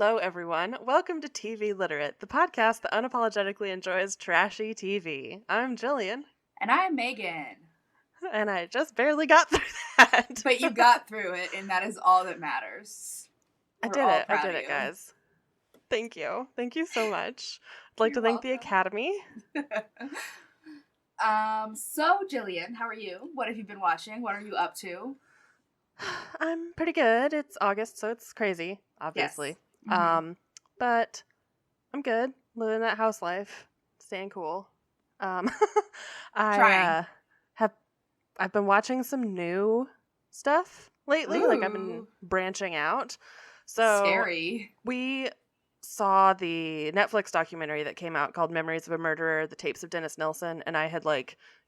Hello, everyone. Welcome to TV Literate, the podcast that unapologetically enjoys trashy TV. I'm Jillian, And I'm Megan. and I just barely got through that. But you got through it, and that is all that matters. I We're did all it. I proud did of it, you. guys. Thank you. Thank you so much. I'd like You're to thank the welcome. Academy. So Jillian, how are you? What have you been watching? What are you up to? I'm pretty good. It's August, so it's crazy, obviously. Yes. Mm-hmm. But I'm good. Living that house life, staying cool. Trying. I've been watching some new stuff lately. Ooh. Like I've been branching out. So Scary. we saw the Netflix documentary that came out called Memories of a Murderer, the tapes of Dennis Nelson, and I had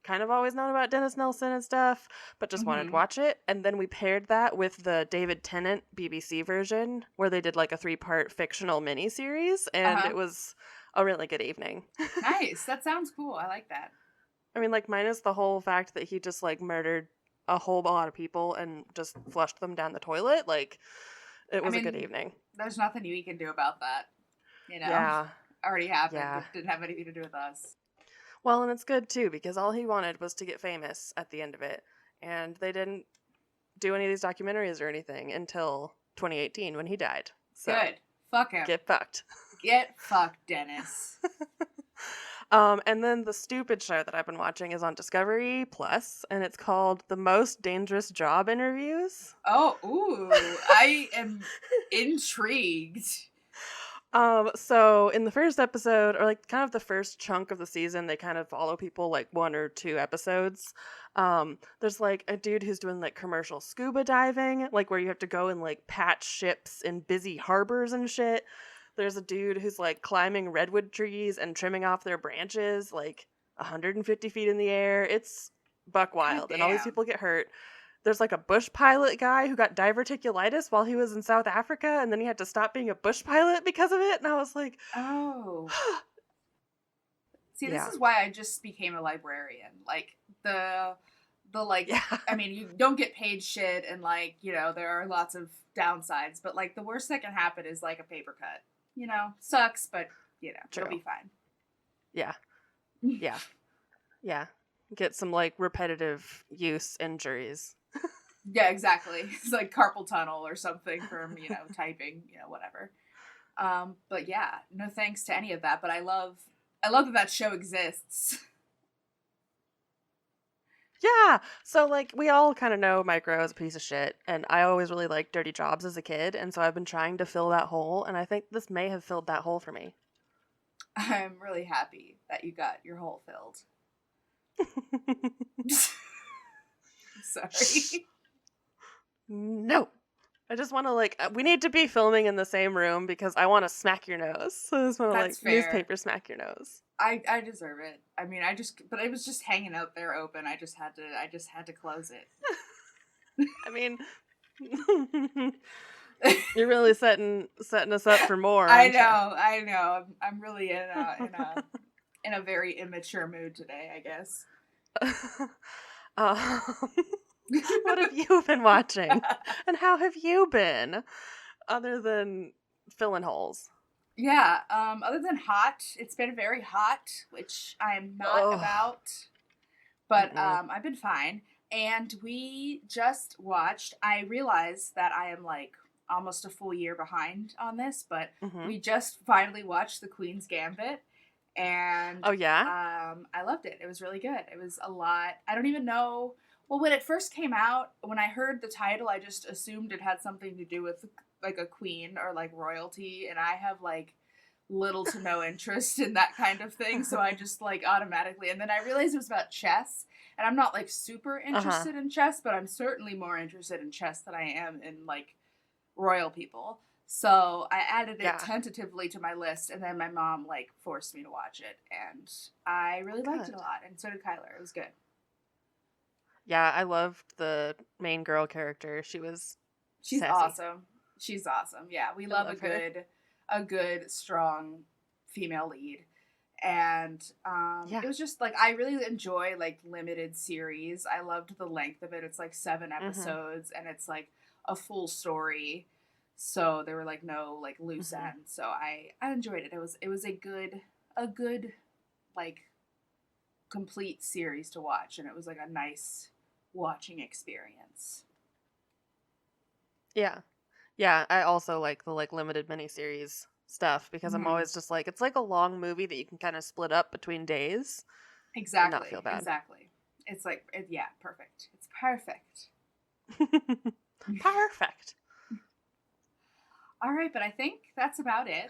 kind of always known about Dennis Nelson and stuff, but just wanted to watch it. And then we paired that with the David Tennant BBC version where they did a 3-part fictional miniseries, and it was a really good evening. Nice. That sounds cool. I like that. I mean, minus the whole fact that he just murdered a whole lot of people and just flushed them down the toilet, it was a good evening. There's nothing we can do about that. Yeah. Already happened. Yeah. It didn't have anything to do with us. Well, and it's good too, because all he wanted was to get famous at the end of it. And they didn't do any of these documentaries or anything until 2018 when he died. So, good. Fuck him. Get fucked. Get fucked, Dennis. And then the stupid show that I've been watching is on Discovery Plus, and it's called The Most Dangerous Job Interviews. Oh, ooh. I am intrigued. So in the first episode, or kind of the first chunk of the season, they kind of follow people 1 or 2 episodes. There's a dude who's doing commercial scuba diving, where you have to go and patch ships in busy harbors and shit. There's a dude who's climbing redwood trees and trimming off their branches 150 feet in the air. It's buck wild, and all these people get hurt. There's a bush pilot guy who got diverticulitis while he was in South Africa, and then he had to stop being a bush pilot because of it. And I was like, oh. See, this is why I just became a librarian. I mean, you don't get paid shit, and there are lots of downsides, but the worst that can happen is a paper cut. Sucks, but True. It'll be fine. Yeah. Yeah. Get some repetitive use injuries. Yeah, exactly. It's carpal tunnel or something from, typing, whatever. But yeah, no thanks to any of that, but I love that show exists. Yeah. So we all kind of know Micro is a piece of shit, and I always really liked Dirty Jobs as a kid, and so I've been trying to fill that hole, and I think this may have filled that hole for me. I'm really happy that you got your hole filled. Sorry. No. I just want to we need to be filming in the same room because I want to smack your nose. So I just want to newspaper smack your nose. I deserve it. I mean, but it was just hanging out there open. I just had to close it. I mean, you're really setting us up for more. I know. I'm really in a very immature mood today, I guess. What have you been watching? And how have you been? Other than filling holes. Yeah, other than hot, it's been very hot, which I'm not about. But I've been fine. And we just watched, I realized that I am almost a full year behind on this, but we just finally watched the Queens Gambit. And I loved it. It was really good. It was a lot. I don't even know. Well, when it first came out, when I heard the title, I just assumed it had something to do with a queen or royalty, and I have little to no interest in that kind of thing, so I just automatically, and then I realized it was about chess, and I'm not super interested in chess, but I'm certainly more interested in chess than I am in royal people. So I added it tentatively to my list, and then my mom forced me to watch it, and I really liked it a lot, and so did Kyler. It was good. Yeah, I loved the main girl character. She's sassy. Awesome. She's awesome. Yeah, we love a good, strong female lead. And it was just I really enjoy limited series. I loved the length of it. It's 7 episodes and it's a full story. So there were like no like loose Mm-hmm. ends. So I enjoyed it. It was a good like complete series to watch, and it was like a nice watching experience. Yeah. Yeah, I also like the like limited miniseries stuff because I'm Mm-hmm. always just like it's like a long movie that you can kind of split up between days and not feel Exactly. bad. Exactly. It's like yeah, perfect. It's perfect. Perfect. All right, but I think that's about it.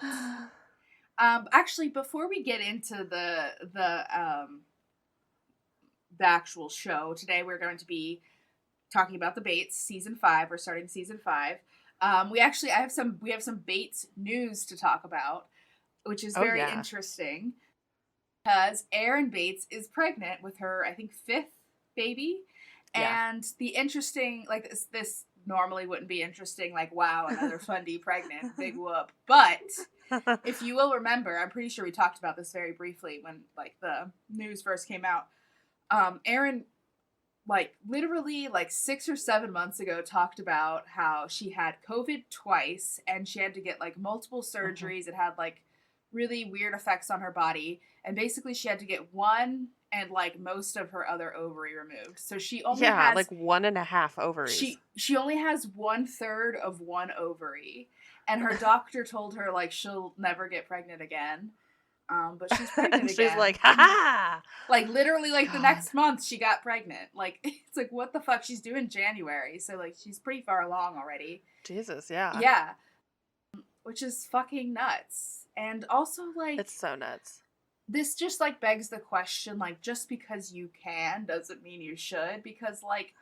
Actually, before we get into the actual show today, we're going to be talking about the Bates season 5. We're starting season 5. We have some Bates news to talk about, which is Oh very yeah. interesting because Erin Bates is pregnant with her, I think, 5th baby. Yeah. And the interesting, like this normally wouldn't be interesting, like, wow, another Fundy pregnant, big whoop. But if you will remember, I'm pretty sure we talked about this very briefly when like the news first came out. Erin, like literally like 6 or 7 months ago, talked about how she had COVID twice and she had to get like multiple Mhm. surgeries. It had like really weird effects on her body, and basically she had to get one and like most of her other ovary removed. So Yeah, like 1.5 ovaries. she only has 1/3 of one ovary, and her doctor told her like she'll never get pregnant again. But she's pregnant And she's again. like, ha ha! Like literally like the God. next month she got pregnant. Like it's like what the fuck, she's due in January. So like she's pretty far along already. Jesus, yeah. Yeah, which is fucking nuts. And also like It's so nuts. this just like begs the question, like just because you can doesn't mean you should, because like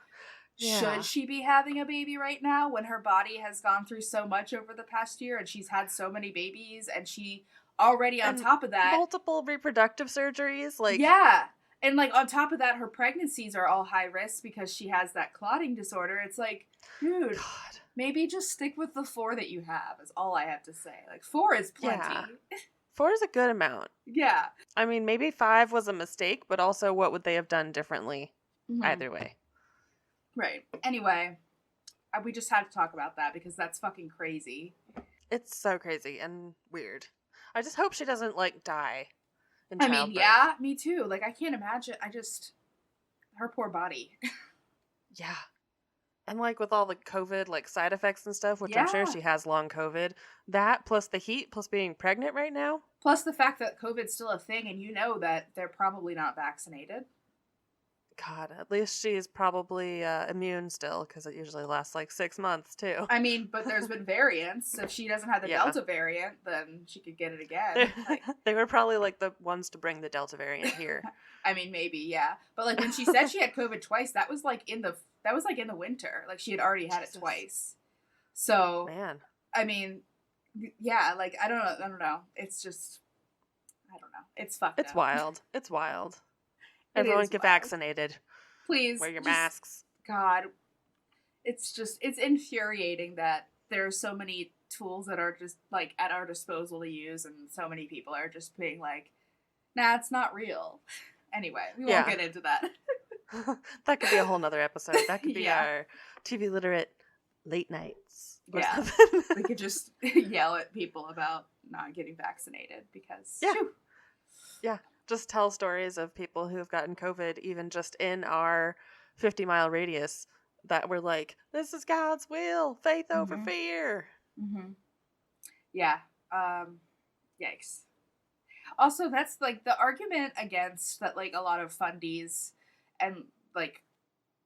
Yeah. should she be having a baby right now when her body has gone through so much over the past year and she's had so many babies, and she already on And top of that, multiple reproductive surgeries, like, yeah, and like on top of that her pregnancies are all high risk because she has that clotting disorder. It's like, dude, God. maybe just stick with the 4 that you have is all I have to say. Like 4 is plenty. Yeah. 4 is a good amount. Yeah. I mean, maybe 5 was a mistake, but also what would they have done differently? Mm-hmm. Either way. Right. Anyway, we just had to talk about that because that's fucking crazy. It's so crazy and weird. I just hope she doesn't, like, die in I childbirth. mean, yeah, me too. Like, I can't imagine. Her poor body. Yeah. And, like, with all the COVID, like, side effects and stuff, which I'm sure Yeah. she has long COVID, that plus the heat, plus being pregnant right now. Plus the fact that COVID's still a thing and you know that they're probably not vaccinated. God, at least she's probably immune still, because it usually lasts, like, 6 months, too. I mean, but there's been variants. So if she doesn't have the Yeah. Delta variant, then she could get it again. Like, They were probably, like, the ones to bring the Delta variant here. I mean, maybe, yeah. But like when she said she had COVID twice, that was like in the winter. Like she had already had Jesus. it twice. So Man. I mean, yeah, like I don't know. It's just I don't know. It's fucked It's up. wild. It's wild. It Everyone is get wild. vaccinated. Please Wear your just, masks. God, it's infuriating that there are so many tools that are just like at our disposal to use, and so many people are just being like, nah, it's not real. Anyway, we won't get into that. That could be a whole nother episode. That could be Yeah. our TV literate late nights. Or Yeah. something. We could just yell at people about not getting vaccinated because Yeah. phew. Yeah. Just tell stories of people who have gotten COVID, even just in our 50-mile radius, that were like, this is God's will, faith over Mhm. fear. Mm-hmm. Yeah. Yikes. Also, that's like the argument against that, like a lot of fundies and like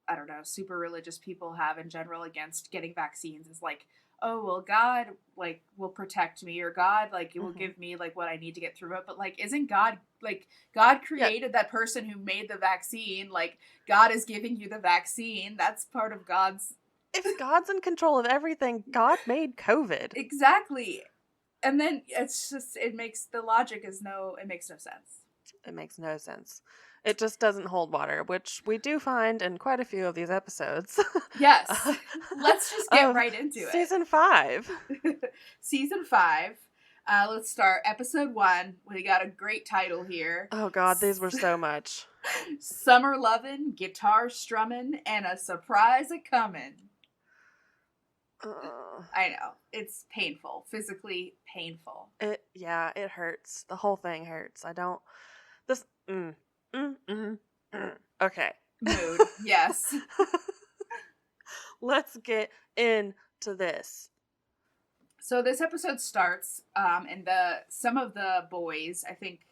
I don't know, super religious people have in general against getting vaccines is like, oh well, God like will protect me, or God like will Mhm. give me like what I need to get through it. But like, isn't God like God created that person who made the vaccine? Like God is giving you the vaccine. That's part of God's. If God's in control of everything, God made COVID. Exactly. And then it's just it makes no sense. It makes no sense. It just doesn't hold water, which we do find in quite a few of these episodes. Yes. Let's just get right into it. Season 5. Season 5. Let's start episode 1. We got a great title here. Oh God, these were so much. Summer lovin', guitar strummin', and a surprise a comin'. I know. It's painful. Physically painful. It hurts. The whole thing hurts. I don't. This. Okay. Mood. Yes. Let's get into this. So this episode starts, and some of the boys, I think,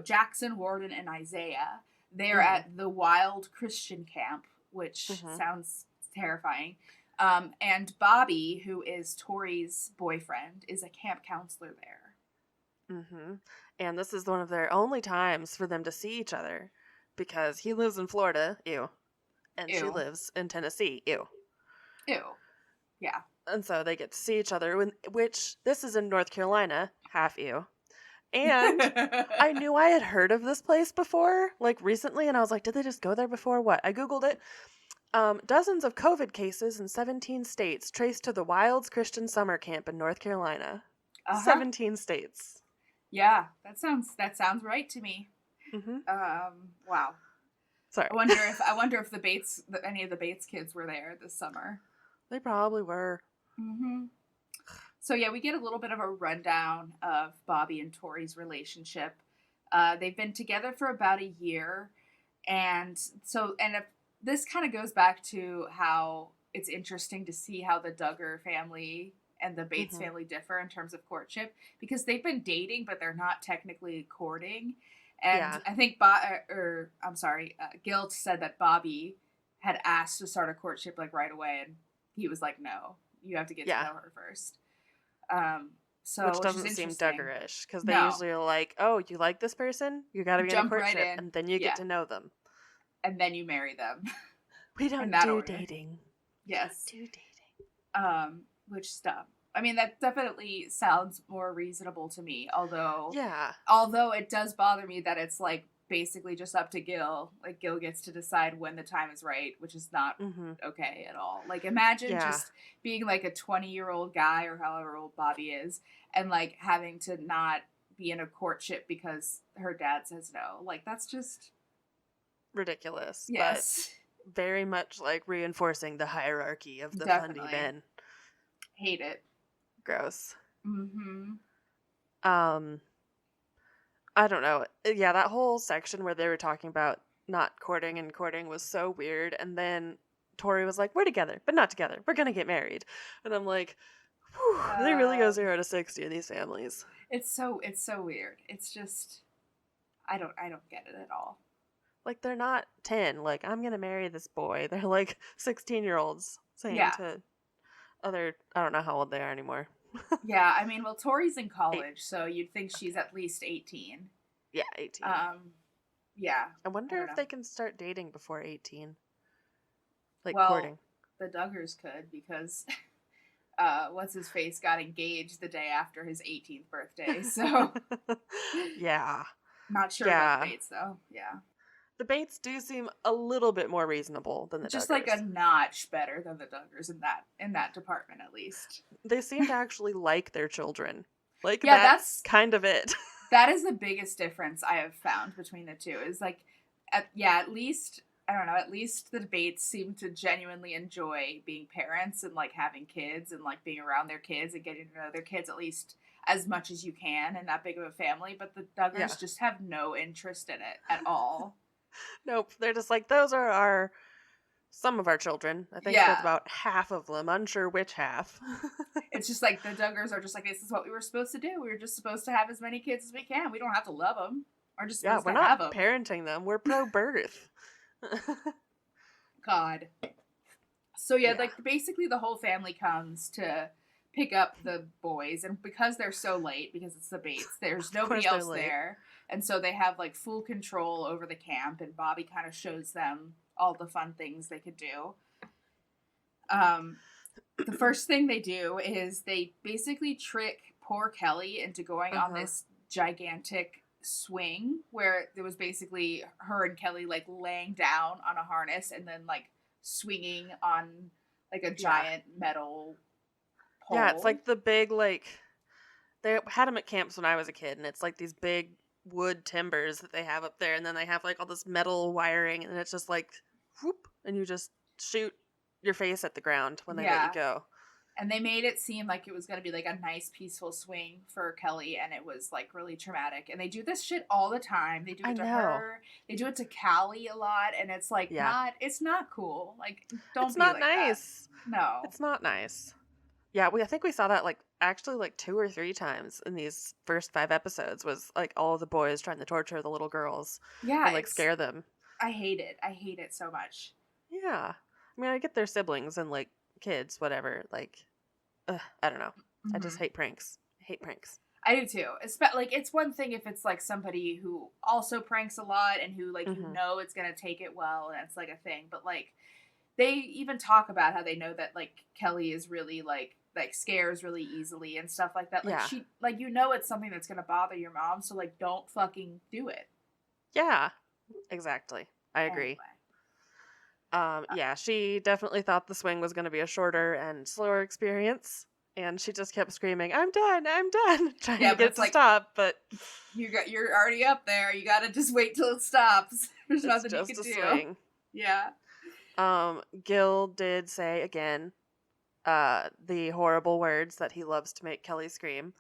Jackson, Warden, and Isaiah, they're at the Wild Christian Camp, which sounds terrifying. And Bobby, who is Tori's boyfriend, is a camp counselor there. And this is one of their only times for them to see each other, because he lives in Florida, ew, and she lives in Tennessee, ew. Yeah. And so they get to see each other, which this is in North Carolina, half ew. And I knew I had heard of this place before, like recently, and I was like, did they just go there before? What? I Googled it. Dozens of COVID cases in 17 states traced to the Wilds Christian Summer Camp in North Carolina. 17 states. Yeah, that sounds right to me. Wow. Sorry. I wonder if any of the Bates kids were there this summer. They probably were. So yeah, we get a little bit of a rundown of Bobby and Tori's relationship. They've been together for about a year, and if this kind of goes back to how it's interesting to see how the Duggar family and the Bates family differ in terms of courtship, because they've been dating, but they're not technically courting. And I think Gil said that Bobby had asked to start a courtship like right away, and he was like, "No, you have to get to know her first." Which doesn't seem Duggarish, because they usually are like, "Oh, you like this person? You got to be in a courtship, right and then you get to know them, and then you marry them." We don't do dating. Yes, we don't do dating. Which stuff? I mean, that definitely sounds more reasonable to me. Although it does bother me that it's like basically just up to Gil. Like Gil gets to decide when the time is right, which is not okay at all. Like imagine just being like a 20-year-old guy or however old Bobby is, and like having to not be in a courtship because her dad says no. Like that's just ridiculous. Yes. But very much like reinforcing the hierarchy of the fundy men. Hate it. Gross. I don't know. Yeah, that whole section where they were talking about not courting and courting was so weird. And then Tori was like, "We're together, but not together. We're gonna get married." And I'm like, they really go 0 to 60 in these families. It's so weird. It's just, I don't get it at all. Like they're not 10. Like I'm gonna marry this boy. They're like 16-year-olds saying to other. I don't know how old they are anymore. Yeah, I mean, well, Tori's in college, so you'd think she's at least 18. Yeah, 18. Yeah. I wonder if they can start dating before 18. Like courting. The Duggars could, because what's his face got engaged the day after his 18th birthday. So yeah. Not sure about the Bates though. Yeah. The Bates do seem a little bit more reasonable than the Just Duggars. Like a notch better than the Duggars in that department, at least. They seem to actually like their children. Like that's kind of it. That is the biggest difference I have found between the two. Is like, at least I don't know. At least the Bates seem to genuinely enjoy being parents and like having kids and like being around their kids and getting to know their kids at least as much as you can in that big of a family. But the Duggars just have no interest in it at all. Nope, they're just like, those are some of our children. I think that's about half of them. Unsure which half. It's just like the Duggars are just like, this is what we were supposed to do. We were just supposed to have as many kids as we can. We don't have to love them. We're just supposed to have them. We're not parenting them. We're pro-birth. God. So like basically the whole family comes to pick up the boys, and because they're so late, because it's the Bates, there's nobody else there. And so they have like full control over the camp, and Bobby kind of shows them all the fun things they could do. The first thing they do is they basically trick poor Kelly into going on this gigantic swing where there was basically her and Kelly like laying down on a harness and then like swinging on like a giant metal pole. Yeah, it's like the big like they had them at camps when I was a kid, and it's like these big wood timbers that they have up there, and then they have like all this metal wiring, and it's just like whoop, and you just shoot your face at the ground when they let Yeah. you go. And they made it seem like it was going to be like a nice, peaceful swing for Kelly, and it was like really traumatic. And they do this shit all the time. They do I it to know. her. They do it to Callie a lot, and it's like it's not cool. Like, don't it's be not like nice. that. No, it's not nice. Yeah, I think we saw that like actually like 2 or 3 times in these first 5 episodes. Was like all the boys trying to torture the little girls. Yeah, and like scare them. I hate it. I hate it so much. Yeah, I mean, I get their siblings and like kids, whatever. Like, I don't know. I just hate pranks. I hate pranks. I do too. Like, it's one thing if it's like somebody who also pranks a lot and who like you know it's gonna take it well and it's like a thing. But like, they even talk about how they know that like Kelly is really like scares really easily and stuff like that. Like she like it's something that's gonna bother your mom, so like don't fucking do it. Yeah, exactly. I agree. Anyway. Yeah, she definitely thought the swing was going to be a shorter and slower experience, and she just kept screaming, "I'm done! I'm done!" trying to get it to stop. But you're already up there. You gotta just wait till it stops. There's nothing you can do. Swing. Yeah. Gil did say again, the horrible words that he loves to make Kelly scream.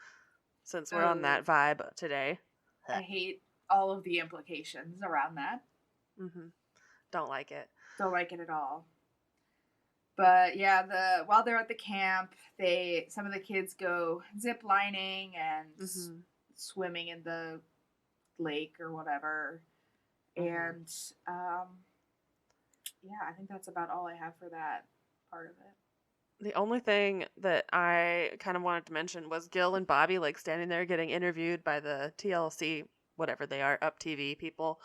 Since we're on that vibe today, I hate all of the implications around that. Don't like it. Don't like it at all. But yeah, while they're at the camp, some of the kids go zip lining and swimming in the lake or whatever. And yeah, I think that's about all I have for that part of it. The only thing that I kind of wanted to mention was Gil and Bobby like standing there getting interviewed by the TLC, whatever they are, Up TV people.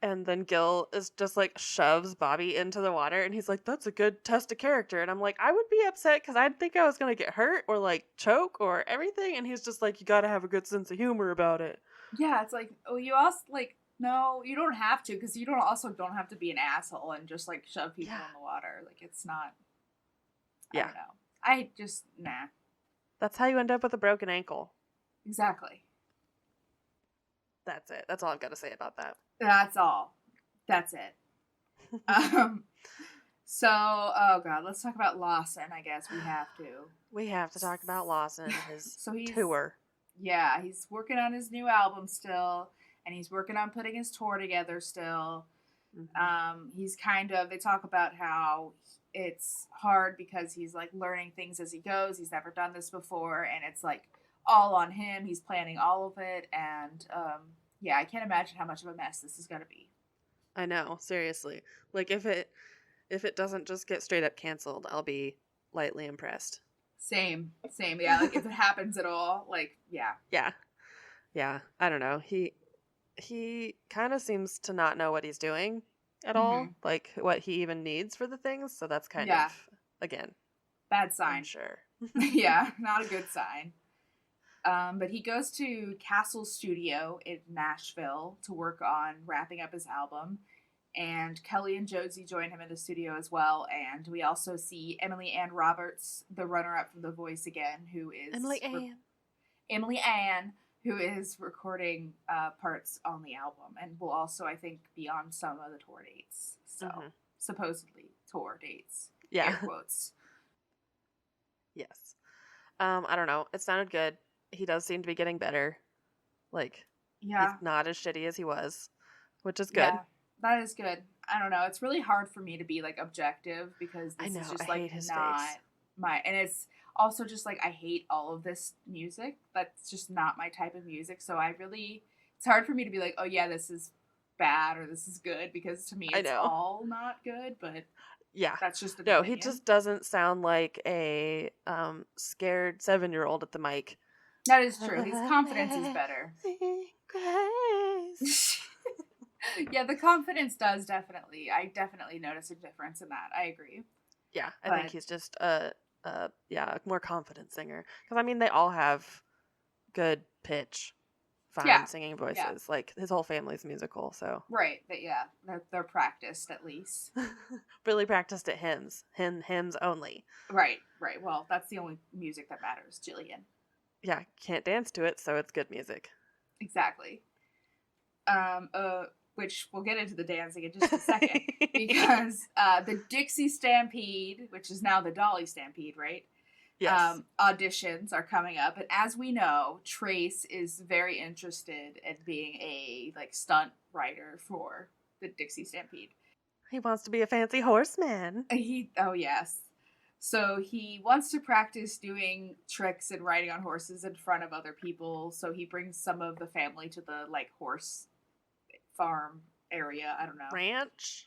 And then Gil is just like shoves Bobby into the water and he's like, "That's a good test of character." And I'm like, I would be upset because I'd think I was going to get hurt or like choke or everything. And he's just like, "You got to have a good sense of humor about it." Yeah, it's like, oh, you also like, no, you don't have to, because you don't have to be an asshole and just like shove people in the water. Like, it's not. I don't know. I just nah. That's how you end up with a broken ankle. Exactly. That's it. That's all I've got to say about that. That's all. That's it. So, oh god, let's talk about Lawson. I guess we have to. We have to talk about Lawson. His he's, tour. Yeah, he's working on his new album still, and he's working on putting his tour together still. He's they talk about how it's hard because he's like learning things as he goes. He's never done this before, and it's like all on him. He's planning all of it, and yeah, I can't imagine how much of a mess this is going to be. I know, seriously. Like if it doesn't just get straight up canceled, I'll be lightly impressed. Same. Yeah, like if it happens at all, like yeah. Yeah. I don't know. He kind of seems to not know what he's doing at all, like what he even needs for the things. So that's kind of, again, bad sign. I'm sure. Yeah, not a good sign. But he goes to Castle Studio in Nashville to work on wrapping up his album. And Kelly and Josie join him in the studio as well. And we also see Emily Ann Roberts, the runner-up from The Voice again, who is... Emily Ann, who is recording parts on the album. And will also, I think, be on some of the tour dates. So, supposedly, tour dates. Yeah. Air quotes. Yes. I don't know. It sounded good. He does seem to be getting better. Like, he's not as shitty as he was, which is good. Yeah, that is good. I don't know. It's really hard for me to be, like, objective because this is just, like, not my... And it's also just, like, I hate all of this music. That's just not my type of music. So it's hard for me to be like, oh, yeah, this is bad or this is good, because to me it's all not good, but... Yeah. That's just an opinion. He just doesn't sound like a scared 7-year-old at the mic. That is true. His confidence is better. Yeah, the confidence does definitely. I definitely notice a difference in that. I agree. Yeah, I think he's just a more confident singer. Because, I mean, they all have good pitch, fine singing voices. Yeah. Like, his whole family's musical, so. Right, they're practiced at least. Really practiced at hymns. Hymns only. Right. Well, that's the only music that matters, Jillian. Yeah, can't dance to it, so it's good music. Exactly. which we'll get into the dancing in just a second, because the Dixie Stampede, which is now the Dolly Stampede, right? Yes. Auditions are coming up, and as we know, Trace is very interested in being a stunt writer for the Dixie Stampede. He wants to be a fancy horseman. Oh yes. So he wants to practice doing tricks and riding on horses in front of other people. So he brings some of the family to the horse farm area. I don't know. Ranch.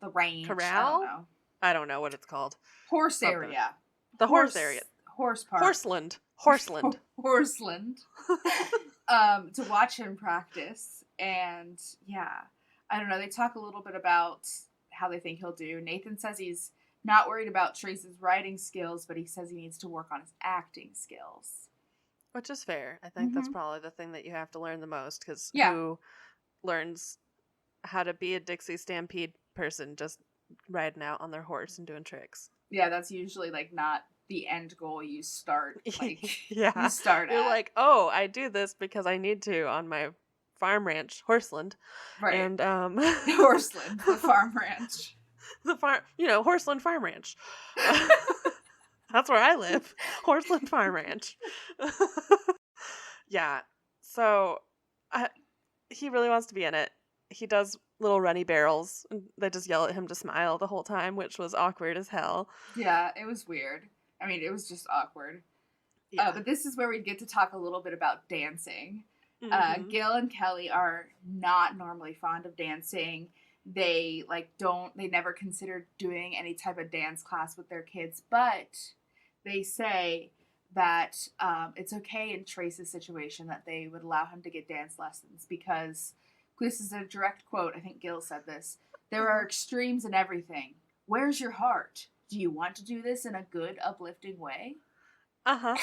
The range. Corral. I don't know what it's called. Horse Something. area. The horse area. Horse park. Horseland. Horseland. To watch him practice. And yeah, I don't know. They talk a little bit about how they think he'll do. Nathan says he's not worried about Trace's writing skills, but he says he needs to work on his acting skills. Which is fair. I think that's probably the thing that you have to learn the most, because who learns how to be a Dixie Stampede person just riding out on their horse and doing tricks? Yeah, that's usually not the end goal you start. You start You're like, oh, I do this because I need to on my farm ranch, Horseland. Right. And Horseland, the farm ranch. The farm, Horseland Farm Ranch. That's where I live. Horseland Farm Ranch. Yeah. So he really wants to be in it. He does little runny barrels, and they just yell at him to smile the whole time, which was awkward as hell. Yeah, it was weird. I mean, it was just awkward. Yeah. But this is where we get to talk a little bit about dancing. Mm-hmm. Gil and Kelly are not normally fond of dancing. They they never considered doing any type of dance class with their kids, but they say that it's okay in Trace's situation that they would allow him to get dance lessons, because this is a direct quote. I think Gil said this. There are extremes in everything. Where's your heart? Do you want to do this in a good, uplifting way? Uh-huh.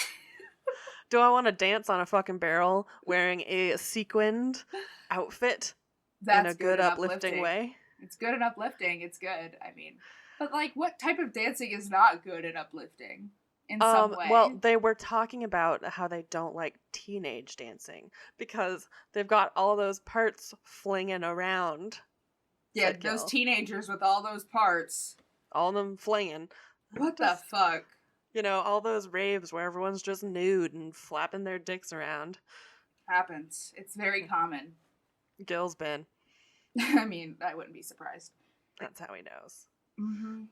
Do I want to dance on a fucking barrel wearing a sequined outfit? That's in a good uplifting way? It's good and uplifting. It's good. I mean, but what type of dancing is not good and uplifting in some way? Well, they were talking about how they don't like teenage dancing because they've got all those parts flinging around. Yeah, those teenagers with all those parts. All of them flinging. What the fuck? All those raves where everyone's just nude and flapping their dicks around. Happens. It's very common. Gil's been. I mean, I wouldn't be surprised. That's how he knows. Mm-hmm.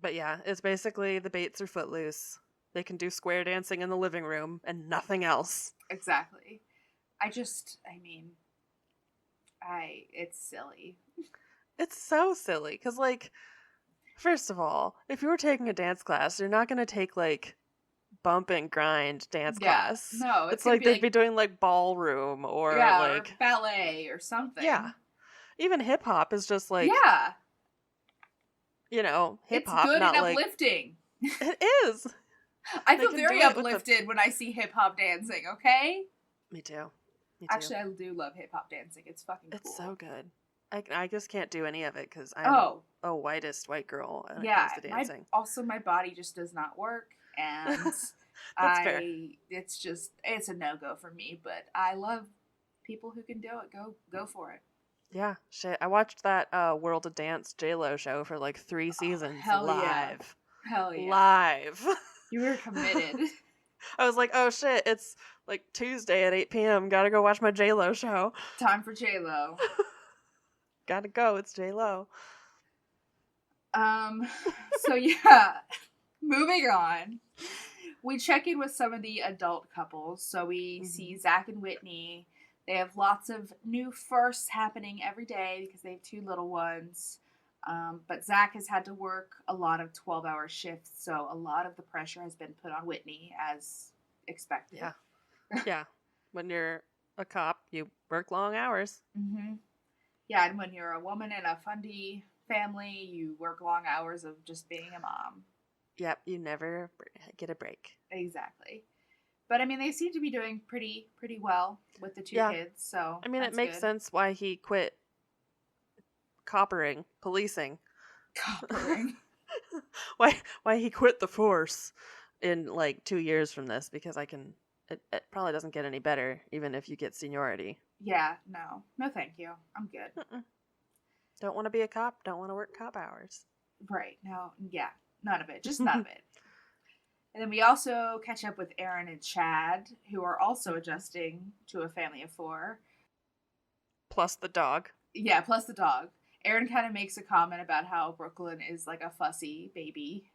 But yeah, it's basically the Bates are footloose. They can do square dancing in the living room and nothing else. Exactly. It's silly. It's so silly. Because, first of all, if you were taking a dance class, you're not going to take, bump and grind dance class. No, it's they'd be doing, ballroom or, or ballet or something. Yeah. Even hip-hop is just, yeah. Hip-hop, it's good not and uplifting. It is. I feel very uplifted when I see hip-hop dancing, okay? Me too. Actually, I do love hip-hop dancing. It's fucking cool. It's so good. I just can't do any of it because I'm a whitest white girl when it comes to dancing. My body just does not work, and fair. It's a no-go for me, but I love people who can do it. Go for it. Yeah, shit. I watched that World of Dance J-Lo show for 3 seasons live. Yeah. Hell yeah. Live. You were committed. I was like, oh shit, it's Tuesday at 8 p.m. Gotta go watch my J-Lo show. Time for J-Lo. Gotta go, it's J-Lo. So yeah, moving on. We check in with some of the adult couples. So we see Zach and Whitney. They have lots of new firsts happening every day because they have 2 little ones. But Zach has had to work a lot of 12-hour shifts, so a lot of the pressure has been put on Whitney as expected. Yeah. Yeah. When you're a cop, you work long hours. Mm-hmm. Yeah, and when you're a woman in a fundy family, you work long hours of just being a mom. Yep, you never get a break. Exactly. But, I mean, they seem to be doing pretty well with the 2 kids, so I mean, it makes sense why he quit policing. Coppering. Why he quit the force in 2 years from this, because I can it probably doesn't get any better, even if you get seniority. Yeah, no, thank you. I'm good. Mm-mm. Don't want to be a cop. Don't want to work cop hours. Right? No, yeah, none of it. Just none of it. And then we also catch up with Aaron and Chad, who are also adjusting to a family of 4. Plus the dog. Yeah, plus the dog. Aaron kind of makes a comment about how Brooklyn is like a fussy baby,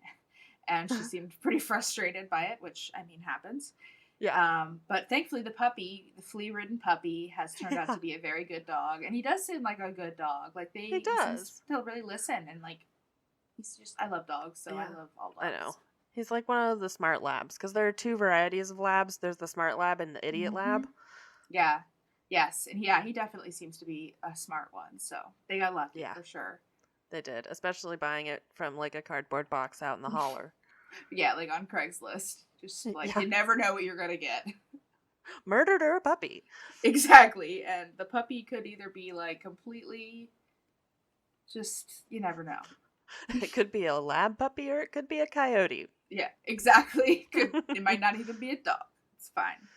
and she seemed pretty frustrated by it, which, I mean, happens. Yeah. But thankfully the puppy, the flea-ridden puppy, has turned out to be a very good dog, and he does seem like a good dog. Like, he seems to really listen, and like, he's just, I love dogs, so I love all dogs. I know. He's like one of the smart labs, because there are 2 varieties of labs. There's the smart lab and the idiot lab. Yeah. Yes. And yeah, he definitely seems to be a smart one. So they got lucky for sure. They did, especially buying it from like a cardboard box out in the holler. Yeah, like on Craigslist. Just like, you never know what you're going to get. Murdered or a puppy. Exactly. And the puppy could either be like completely just, you never know. It could be a lab puppy or it could be a coyote. Yeah, exactly. It might not even be a dog. It's fine.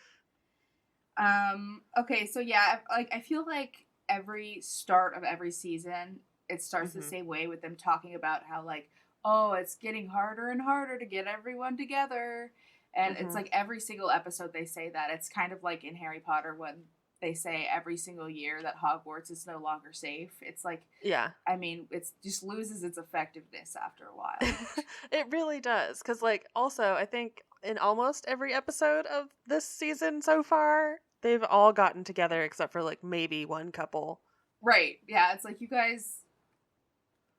Okay, so yeah, like I feel like every start of every season, it starts the same way with them talking about how like, oh, it's getting harder and harder to get everyone together. And it's like every single episode they say that. It's kind of like in Harry Potter when they say every single year that Hogwarts is no longer safe. It's like, I mean, it just loses its effectiveness after a while. It really does. Because, like, also, I think in almost every episode of this season so far, they've all gotten together except for, like, maybe one couple. Right. Yeah, it's like you guys,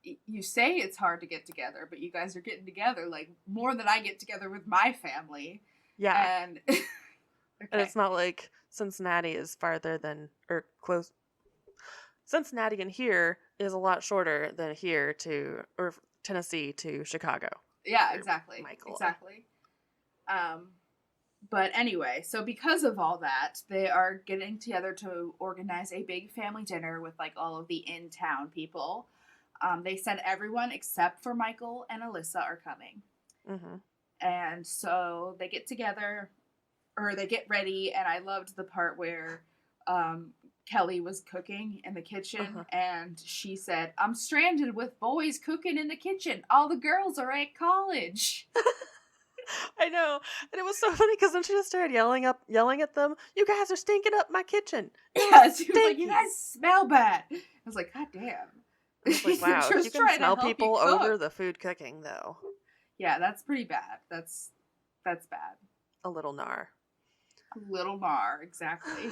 you say it's hard to get together, but you guys are getting together, like, more than I get together with my family. Yeah. And, and it's not like Cincinnati is farther than, or close. Cincinnati and here is a lot shorter than here to, or Tennessee to Chicago. Yeah, exactly. Exactly. But anyway, so because of all that, they are getting together to organize a big family dinner with like all of the in-town people. They said everyone except for Michael and Alyssa are coming. And so they get together, or they get ready, and I loved the part where Kelly was cooking in the kitchen, and she said, "I'm stranded with boys cooking in the kitchen. All the girls are at college." I know, and it was so funny because then she just started yelling at them. You guys are stinking up my kitchen. Yeah, she was like, "You guys smell bad." I was like, "God damn!" I was like, "Wow, you can smell people over the food cooking, though." Yeah, that's pretty bad. That's bad. A little gnar. A little gnar, exactly.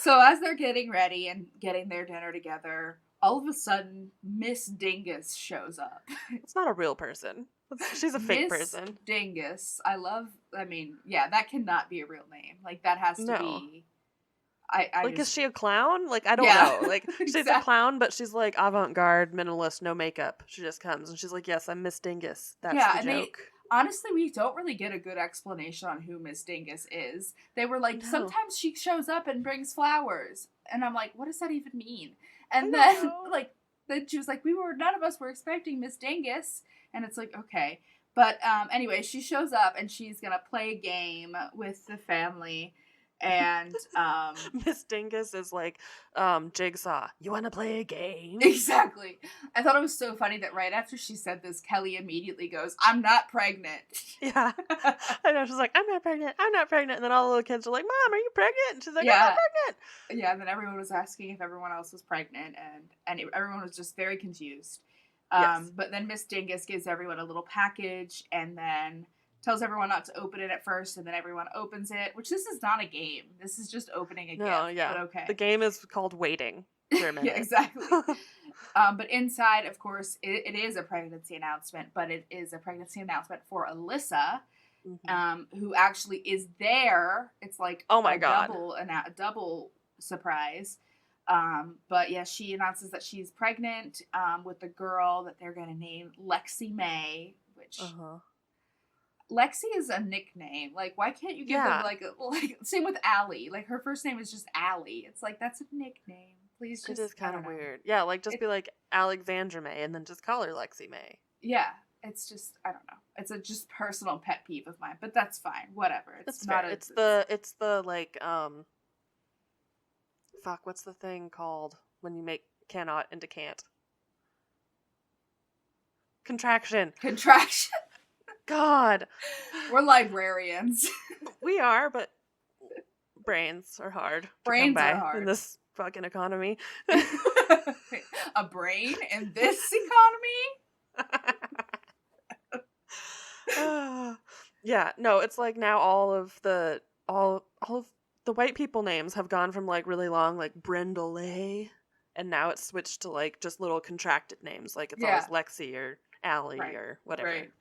So as they're getting ready and getting their dinner together, all of a sudden, Miss Dingus shows up. It's not a real person. She's a fake person. Miss Dingus. I mean, yeah, that cannot be a real name. Like, that has to be... like, is she a clown? Like, I don't know. Like, she's a clown, but she's like avant-garde, minimalist, no makeup. She just comes and she's like, yes, I'm Miss Dingus. That's the joke. Honestly, we don't really get a good explanation on who Miss Dingus is. They were like, sometimes she shows up and brings flowers. And I'm like, what does that even mean? And then she was like, none of us were expecting Miss Dingus. And it's like, okay. But anyway, she shows up and she's going to play a game with the family. And Miss Dingus is like Jigsaw. You want to play a game? Exactly. I thought it was so funny that right after she said this, Kelly immediately goes, "I'm not pregnant." Yeah. I know. She's like, I'm not pregnant. And then all the little kids are like, Mom, are you pregnant? And she's like, I'm not pregnant. Yeah, and then everyone was asking if everyone else was pregnant, and everyone was just very confused. But then Miss Dingus gives everyone a little package and then tells everyone not to open it at first, and then everyone opens it, which this is not a game. This is just opening a gift. But okay. The game is called Waiting for a minute. Yeah, exactly. But inside, of course, it is a pregnancy announcement, but it is a pregnancy announcement for Alyssa, who actually is there. It's like a double surprise. But yeah, she announces that she's pregnant with the girl that they're going to name Lexi May, which... Lexi is a nickname. Like, why can't you give them like same with Allie? Like, her first name is just Allie. It's like, that's a nickname. Please just... It is kind of weird. Yeah, like, just be like Alexandra May and then just call her Lexi May. Yeah, It's just, I don't know. It's a just personal pet peeve of mine, but that's fine. Whatever. That's It's not fair. a. It's the like fuck, what's the thing called when you make cannot into can't? Contraction. Contraction. God. We're librarians. We are, but brains are hard to come Brains by are hard. in this fucking economy. A brain in this economy? Yeah, no, it's like now all of the white people names have gone from like really long, like Brendolay, and now it's switched to like just little contracted names, like it's always Lexi or Allie or whatever. Right.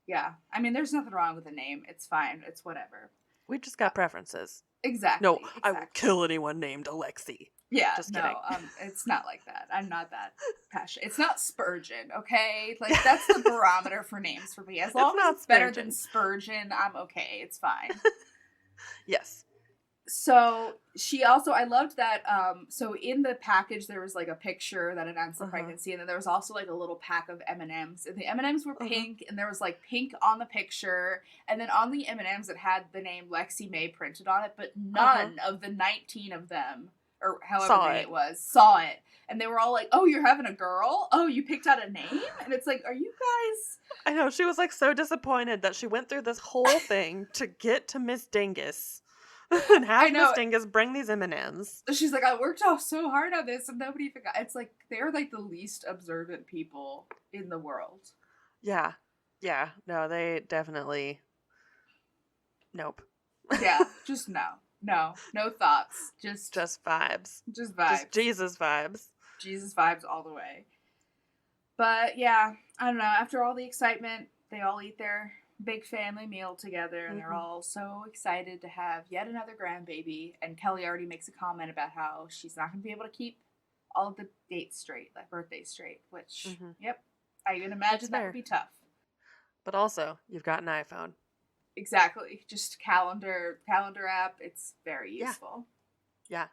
Yeah. I mean, there's nothing wrong with the name. It's fine. It's whatever. We just got preferences. Exactly. No, I will kill anyone named Alexi. Yeah, just kidding. It's not like that. I'm not that passionate. It's not Spurgeon, okay? Like, that's the barometer for names for me. As long as it's better than Spurgeon, I'm okay. It's fine. Yes. So, I loved that, so in the package, there was, like, a picture that announced the pregnancy, and then there was also, like, a little pack of M&Ms, and the M&Ms were pink, and there was, like, pink on the picture, and then on the M&Ms, it had the name Lexi May printed on it, but none of the 19 of them, or however many it was, saw it. And they were all like, oh, you're having a girl? Oh, you picked out a name? And it's like, are you guys... I know, she was, like, so disappointed that she went through this whole thing to get to Miss Dingus. And have Miss Dingus bring these M&Ms. She's like, I worked off so hard on this and nobody forgot. It's like, they're like the least observant people in the world. Yeah. Yeah. No, they definitely... Nope. Yeah, just no. No thoughts. Just vibes. Just vibes. Just Jesus vibes. Jesus vibes all the way. But yeah, I don't know. After all the excitement, they all eat their big family meal together, and they're all so excited to have yet another grandbaby. And Kelly already makes a comment about how she's not going to be able to keep all of the dates straight, like birthdays straight, which, yep, I can imagine that would be tough. But also, you've got an iPhone. Exactly. Just calendar app. It's very useful. Yeah.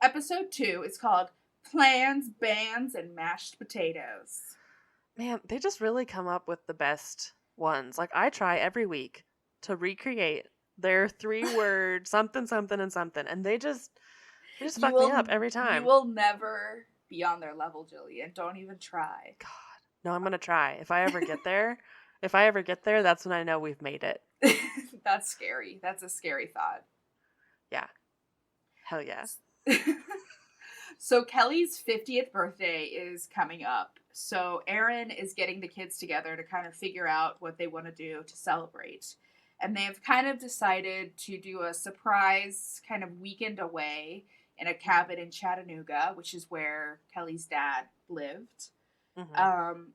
Episode 2 is called Plans, Bands, and Mashed Potatoes. Man, they just really come up with the best ones. Like, I try every week to recreate their 3-word something, something, and something, and they just fuck me up every time. You will never be on their level, Jillian. Don't even try. God. No, I'm gonna try. If I ever get there, that's when I know we've made it. That's scary. That's a scary thought. Yeah. Hell yeah. So Kelly's 50th birthday is coming up. So Erin is getting the kids together to kind of figure out what they want to do to celebrate. And they've kind of decided to do a surprise kind of weekend away in a cabin in Chattanooga, which is where Kelly's dad lived.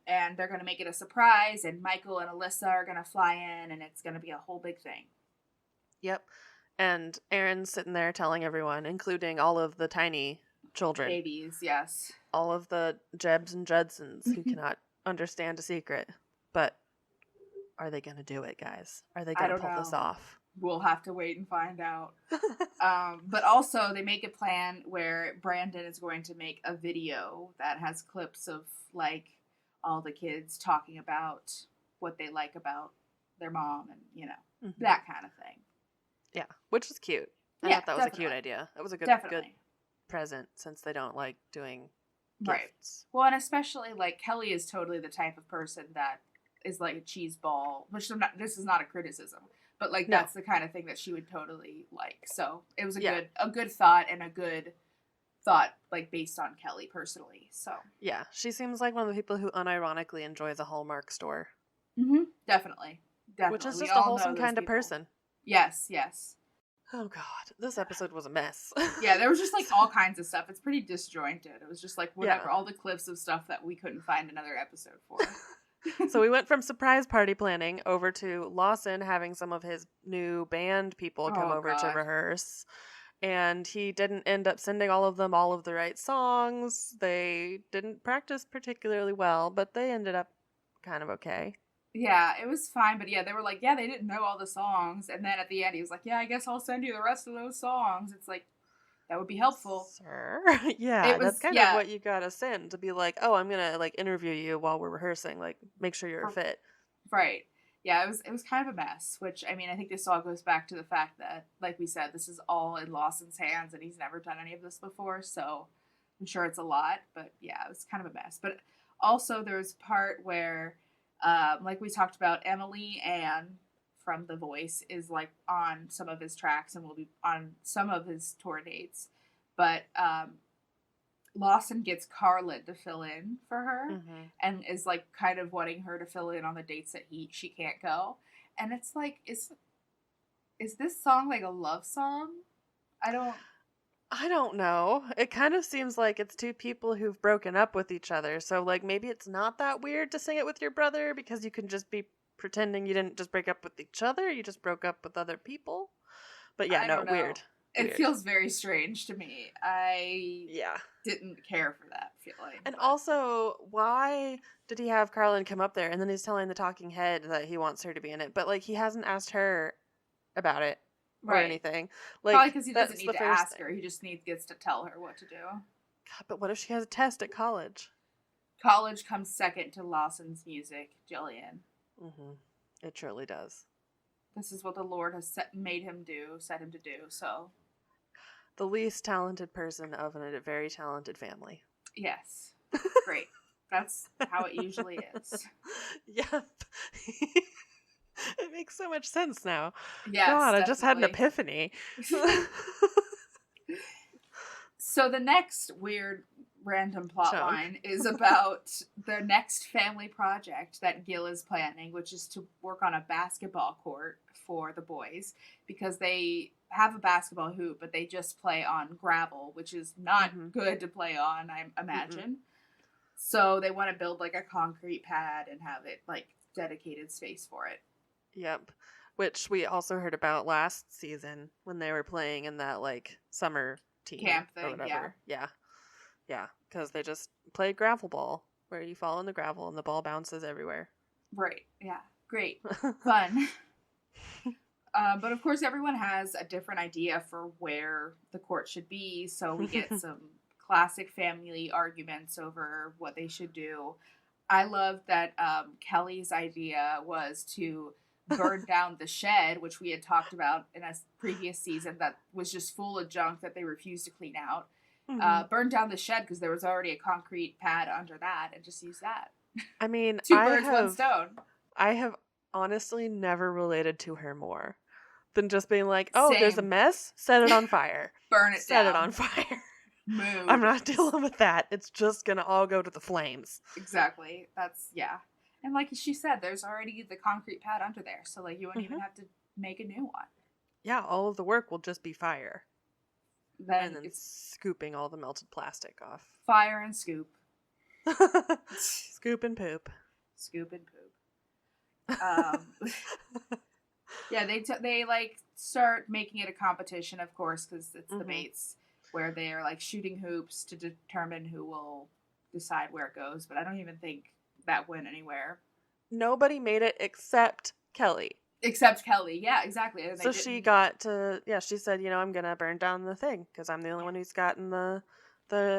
And they're going to make it a surprise, and Michael and Alyssa are going to fly in, and it's going to be a whole big thing. Yep. And Erin's sitting there telling everyone, including all of the tiny children. Babies, yes. All of the Jebs and Judsons who cannot understand a secret. But are they going to do it, guys? Are they going to pull this off? We'll have to wait and find out. But also, they make a plan where Brandon is going to make a video that has clips of, like, all the kids talking about what they like about their mom and, you know, that kind of thing. Yeah, which is cute. I thought that was a cute idea. That was a good present, since they don't like doing gifts. Right. Well, and especially, like, Kelly is totally the type of person that is like a cheese ball, which this is not a criticism, but, like, that's the kind of thing that she would totally like. So it was a good thought, and a good thought, like, based on Kelly personally. So yeah, she seems like one of the people who unironically enjoys a Hallmark store. Definitely. Which is just a wholesome kind of person. Yes. Oh god, this episode was a mess. Yeah, there was just, like, all kinds of stuff. It's pretty disjointed. It was just like whatever, all the clips of stuff that we couldn't find another episode for. So we went from surprise party planning over to Lawson having some of his new band people come over to rehearse. And he didn't end up sending all of them all of the right songs. They didn't practice particularly well, but they ended up kind of okay. Yeah, it was fine. But yeah, they were like, yeah, they didn't know all the songs. And then at the end, he was like, yeah, I guess I'll send you the rest of those songs. It's like, That would be helpful. Sir? It Yeah, that's was, kind of yeah, what you gotta send to be like, oh, I'm gonna like interview you while we're rehearsing. Like, make sure you're a for, fit. right. Yeah, it was kind of a mess, which I mean, I think this all goes back to the fact that, like we said, this is all in Lawson's hands and he's never done any of this before, so I'm sure it's a lot, but yeah, it was kind of a mess. But also there's a part where like we talked about, Emily Ann from The Voice is like on some of his tracks and will be on some of his tour dates. But Lawson gets Carlin to fill in for her Mm-hmm. and is like kind of wanting her to fill in on the dates that she can't go. And it's like, is this song like a love song? I don't know. It kind of seems like it's two people who've broken up with each other. So, like, maybe it's not that weird to sing it with your brother because you can just be pretending you didn't just break up with each other. You just broke up with other people. But yeah, I no, don't know. weird. It Weird. feels very strange to me. I Yeah. didn't care for that feeling. And but- also, why did he have Carlin come up there and then he's telling the talking head that he wants her to be in it? But, like, he hasn't asked her about it or right. anything. Probably Like, because he that's doesn't need the to first ask thing. her. He just gets to tell her what to do. God, but what if she has a test at college? College comes second to Lawson's music, Jillian. Mm-hmm. It surely does. This is what the Lord has set him to do. So, The least talented person of a very talented family. yes. Great. That's how it usually is. Yep. It makes so much sense now. Yes, God, I just had an definitely. epiphany. So the next weird random plot Chunk. line is about the next family project that Gil is planning, which is to work on a basketball court for the boys because they have a basketball hoop, but they just play on gravel, which is not Mhm. good to play on, I imagine. So they want to build like a concrete pad and have it like dedicated space for it. Yep. Which we also heard about last season when they were playing in that like summer team Camp or thing, whatever. Yeah. Yeah. Because they just play gravel ball where you fall in the gravel and the ball bounces everywhere. Right. Yeah. Great. Fun. But of course, everyone has a different idea for where the court should be. So we get some classic family arguments over what they should do. I love that Kelly's idea was to burn down the shed, which we had talked about in a previous season that was just full of junk that they refused to clean out. Burn down the shed because there was already a concrete pad under that and just use that. I mean, Two birds, one stone. I have honestly never related to her more than just being like, oh, there's a Same. mess, set it on fire. Burn it Set down. it on fire. Move. I'm not dealing with that. It's just gonna all go to the flames. Exactly. That's, yeah. And like she said, there's already the concrete pad under there. So, like, you wouldn't even have to make a new one. Yeah, all of the work will just be fire. Then And then it's scooping all the melted plastic off. fire and scoop. Scoop and poop. Scoop and poop. Yeah, they like start making it a competition, of course, because it's debates where they are like shooting hoops to determine who will decide where it goes. But I don't even think that went anywhere. Nobody made it except Kelly. Except Kelly. Yeah, exactly. And So she got to, she said, I'm going to burn down the thing because I'm the only one who's gotten the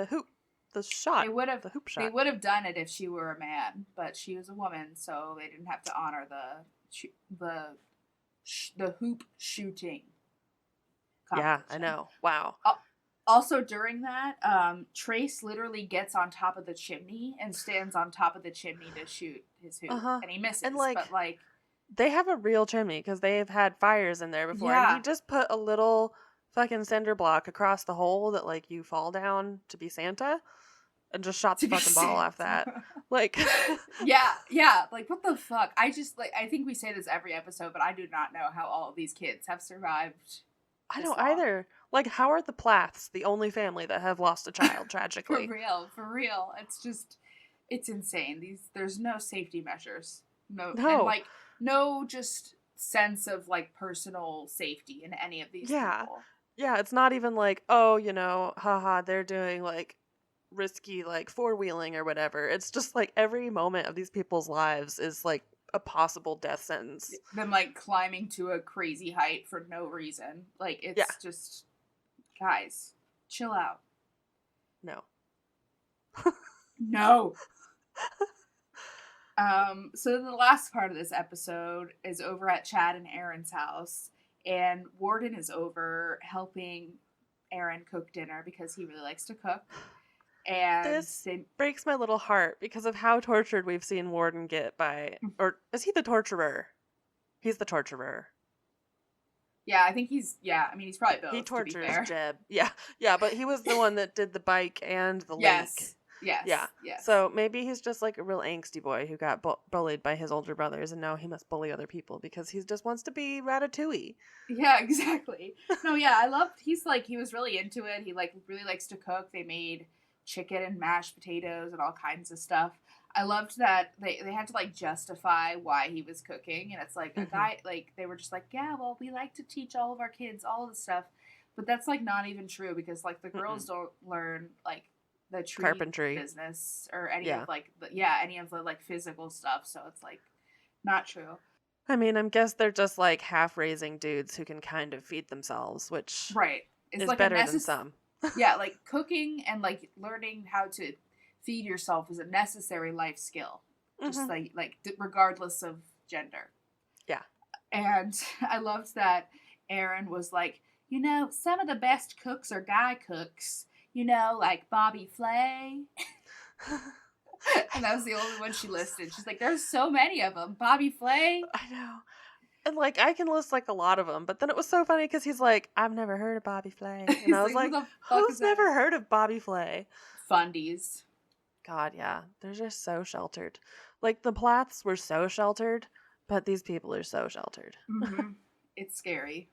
hoop, the shot, the hoop shot. They would have done it if she were a man, but she was a woman, so they didn't have to honor the hoop shooting Yeah, competition. I know. Wow. Also, during that, Trace literally gets on top of the chimney and stands on top of the chimney to shoot his hoop, and he misses. And but they have a real chimney because they've had fires in there before. Yeah. And he just put a little fucking cinder block across the hole that like you fall down to be Santa, and just shot the fucking ball off that. Like, yeah. Like, what the fuck? I think we say this every episode, but I do not know how all of these kids have survived. I don't either. Like, how are the Plaths the only family that have lost a child tragically? For real. It's insane. There's no safety measures. No. No. And no just sense of like personal safety in any of these people. Yeah, it's not even like, oh, haha, they're doing like risky like four-wheeling or whatever. It's just like every moment of these people's lives is like a possible death sentence. Them like climbing to a crazy height for no reason. Like, it's just, guys, Chill out. No. No. So the last part of this episode is over at Chad and Aaron's house, and Warden is over helping Aaron cook dinner because he really likes to cook. And this breaks my little heart because of how tortured we've seen Warden get by, or is he the torturer? He's the torturer. Yeah, I think he's probably both. He tortures to be fair. Jeb. Yeah, but he was the one that did the bike and the leak. Yes. So maybe he's just like a real angsty boy who got bullied by his older brothers, and now he must bully other people because he just wants to be Ratatouille. Yeah, exactly. No, yeah, I loved. He was really into it. He really likes to cook. They made chicken and mashed potatoes and all kinds of stuff. I loved that they had to justify why he was cooking, and it's like a guy they were just like, yeah, well, we like to teach all of our kids all this stuff, but that's not even true because the girls don't learn the tree carpentry business or any of any of the physical stuff, so it's not true. I mean, I guess they're just half raising dudes who can kind of feed themselves, which is better than some. Yeah, cooking and learning how to feed yourself is a necessary life skill, just regardless of gender. Yeah. And I loved that Aaron was some of the best cooks are guy cooks, like Bobby Flay. And that was the only one she listed. She's like, there's so many of them. Bobby Flay. I know. And I can list a lot of them, but then it was so funny because he's like, I've never heard of Bobby Flay. And I was like, who's never heard of Bobby Flay? Fundies. God, yeah. They're just so sheltered. The Platts were so sheltered, but these people are so sheltered. Mm-hmm. It's scary.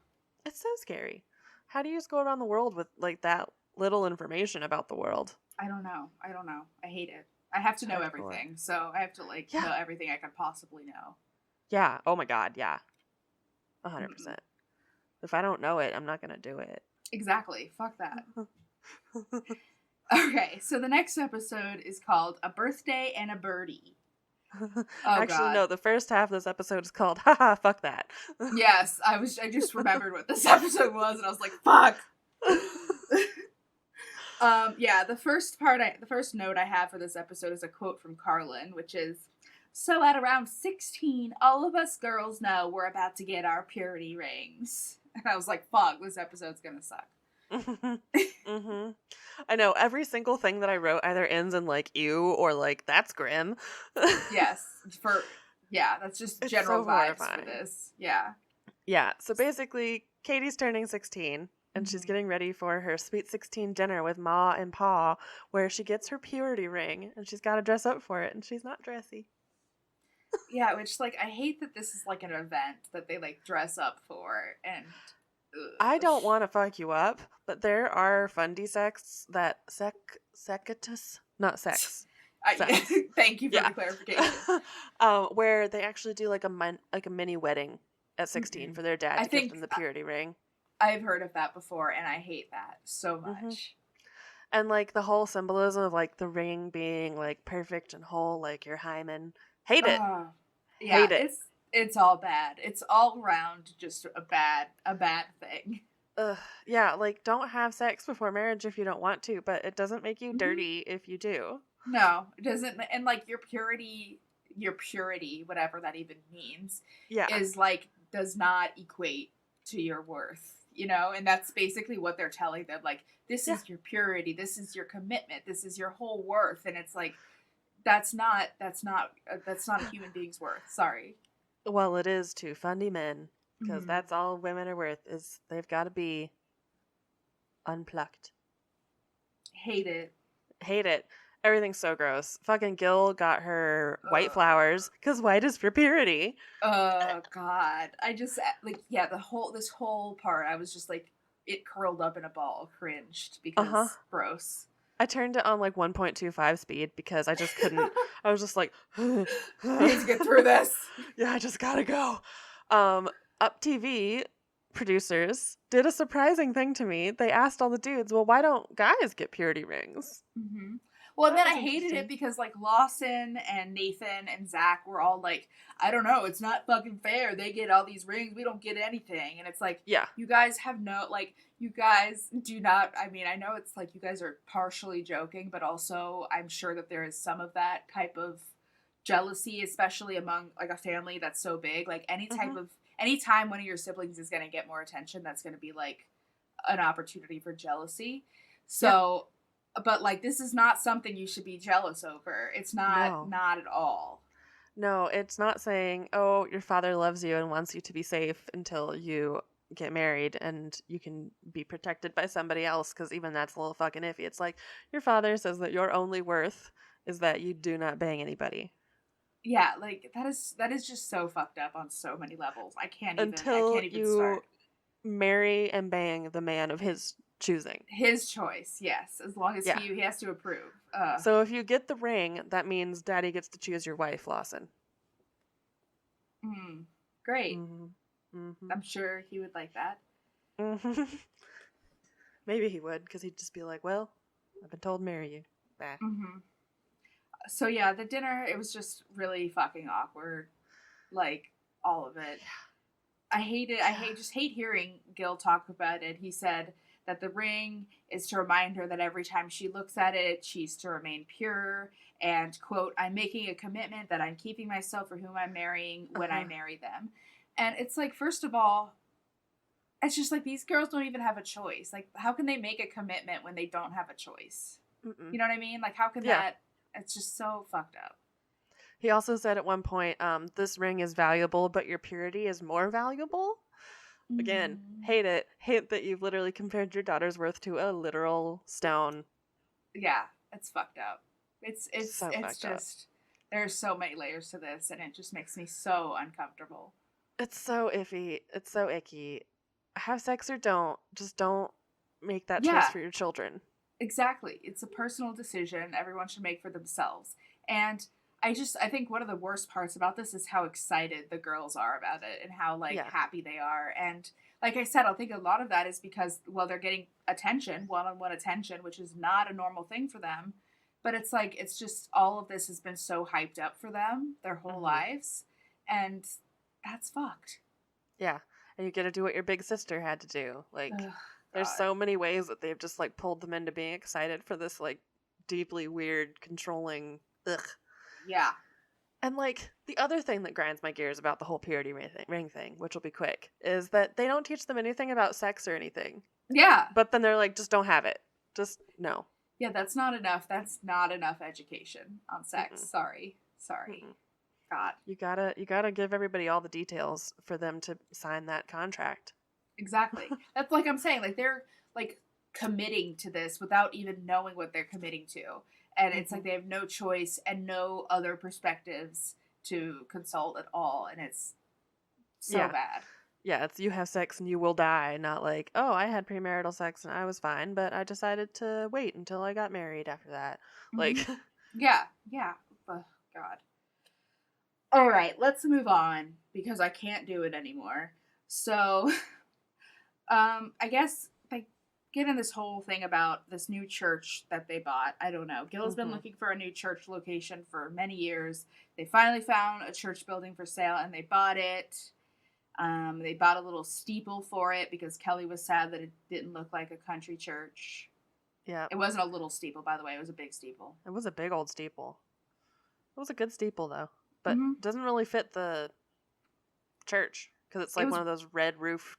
It's so scary. How do you just go around the world with that little information about the world? I don't know. I hate it. I have to know everything. So I have to know everything I could possibly know. Yeah. Oh my God. Yeah. 100%. If I don't know it, I'm not going to do it. Exactly. Fuck that. Okay, so the next episode is called A Birthday and a Birdie. Actually, no, the first half of this episode is called Haha, Fuck That. Yes, I just remembered what this episode was, and I was like, fuck! The first note I have for this episode is a quote from Carlin, which is, so at around 16, all of us girls know we're about to get our purity rings. And I was like, fuck, this episode's gonna suck. Mm-hmm. I know, every single thing that I wrote either ends in ew or that's grim. Yes, that's just general so vibes horrifying. for this. Yeah, so basically Katie's turning 16 and she's getting ready for her sweet 16 dinner with Ma and Pa, where she gets her purity ring and she's got to dress up for it, and she's not dressy. Yeah, which I hate that this is an event that they dress up for, and I don't want to fuck you up, but there are fundy sects that secatus, not sex. Thank you for the clarification. Where they actually do a mini wedding at 16 for their dad to give them the purity ring. I've heard of that before, and I hate that so much. And the whole symbolism of the ring being perfect and whole, like your hymen. Hate it. Yeah, hate it. It's all bad. It's all around just a bad thing. Yeah, don't have sex before marriage if you don't want to, but it doesn't make you dirty if you do. No, it doesn't. And your purity, whatever that even means, is does not equate to your worth, and that's basically what they're telling them. This is your purity, this is your commitment, this is your whole worth, and it's that's not a human being's worth. Sorry. Well, it is to fundy men, because that's all women are worth, is they've got to be unplucked. Hate it. Everything's so gross. Fucking Gil got her white flowers, because white is for purity. Oh, God. I just, this whole part, I was just it curled up in a ball, cringed, because gross. I turned it on 1.25 speed because I just couldn't. I was just like, I need to get through this. Yeah, I just gotta go. Up TV producers did a surprising thing to me. They asked all the dudes, well, why don't guys get purity rings? Mm-hmm. Well, and then That I was hated it interesting. because, like, Lawson and Nathan and Zach were all like, I don't know, it's not fucking fair. They get all these rings, we don't get anything. And it's like, Yeah. you guys have no, like, you guys do not, I mean, I know it's like you guys are partially joking, but also I'm sure that there is some of that type of jealousy, especially among, like, a family that's so big. Like, Mm-hmm. anytime one of your siblings is going to get more attention, that's going to be, like, an opportunity for jealousy. Yeah. So, but like this is not something you should be jealous over. It's No. not at all. No, it's not saying, oh, your father loves you and wants you to be safe until you get married and you can be protected by somebody else, because even that's a little fucking iffy. It's like, your father says that your only worth is that you do not bang anybody. Yeah, like that is just so fucked up on so many levels. I Until can't even you start. marry and bang the man of his choosing. His choice, yes, as long as Yeah. he has to approve. So if you get the ring, that means daddy gets to choose your wife, Lawson. Great. Mm-hmm. Mm-hmm. I'm sure he would like that. Mm-hmm. Maybe he would, because he'd just be like, well, I've been told to marry you. Bah. So yeah, the dinner, it was just really fucking awkward. Like, all of it. I hate it. Just hate hearing Gil talk about it. He said that the ring is to remind her that every time she looks at it, she's to remain pure. And, quote, I'm making a commitment that I'm keeping myself for whom I'm marrying when I marry them. And it's like, first of all, it's just like these girls don't even have a choice. Like, how can they make a commitment when they don't have a choice? Mm-mm. You know what I mean? Like, how can that? It's just so fucked up. He also said at one point, this ring is valuable, but your purity is more valuable. Again, hate it. Hate that you've literally compared your daughter's worth to a literal stone. Yeah, it's fucked up. It's fucked up. just there's so many layers to this, and it just makes me so uncomfortable. It's so iffy. It's so icky. Have sex or don't. Just don't make that choice for your children. Exactly. It's a personal decision everyone should make for themselves. And I think one of the worst parts about this is how excited the girls are about it and how, like, happy they are. And like I said, I think a lot of that is because, well, they're getting attention, one-on-one attention, which is not a normal thing for them. But it's like, it's just all of this has been so hyped up for them their whole lives. And that's fucked. Yeah. And you get to do what your big sister had to do. Like, there's God. so many ways that they've just, like, pulled them into being excited for this, like, deeply weird, controlling, ugh. Yeah. And, like, the other thing that grinds my gears about the whole purity ring thing, which will be quick, is that they don't teach them anything about sex or anything. Yeah. But then they're like, just don't have it. Just no. Yeah, that's not enough. That's not enough education on sex. Mm-mm. Sorry. Mm-mm. God. You gotta give everybody all the details for them to sign that contract. Exactly. That's like I'm saying, like they're like committing to this without even knowing what they're committing to. And it's like they have no choice and no other perspectives to consult at all. And it's so bad. Yeah, it's you have sex and you will die, not like, oh, I had premarital sex and I was fine, but I decided to wait until I got married after that. Mm-hmm. Like, yeah. Oh, God. All right, let's move on because I can't do it anymore. So, I guess like given this whole thing about this new church that they bought, I don't know. Gil's been looking for a new church location for many years. They finally found a church building for sale and they bought it. They bought a little steeple for it because Kelly was sad that it didn't look like a country church. Yeah. It wasn't a little steeple, by the way. It was a big steeple. It was a big old steeple. It was a good steeple, though. But doesn't really fit the church because it's like one of those red roof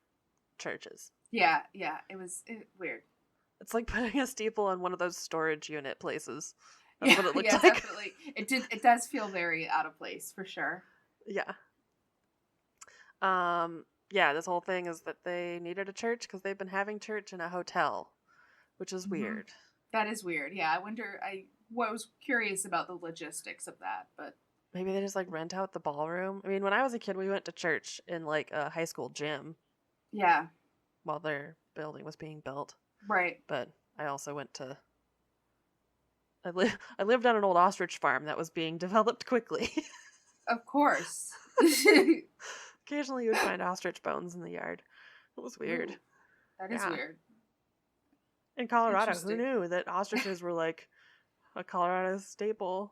churches. Yeah. It was weird. It's like putting a steeple on one of those storage unit places. That's what it looked like. Definitely. It does feel very out of place, for sure. Yeah. This whole thing is that they needed a church because they've been having church in a hotel, which is weird. That is weird. Yeah, I was curious about the logistics of that, but maybe they just like rent out the ballroom. I mean, when I was a kid, we went to church in like a high school gym. Yeah. While their building was being built. Right. But I also went to I lived on an old ostrich farm that was being developed quickly. Of course. Occasionally you would find ostrich bones in the yard. It was weird. Ooh, that is weird. In Colorado, who knew that ostriches were like a Colorado staple.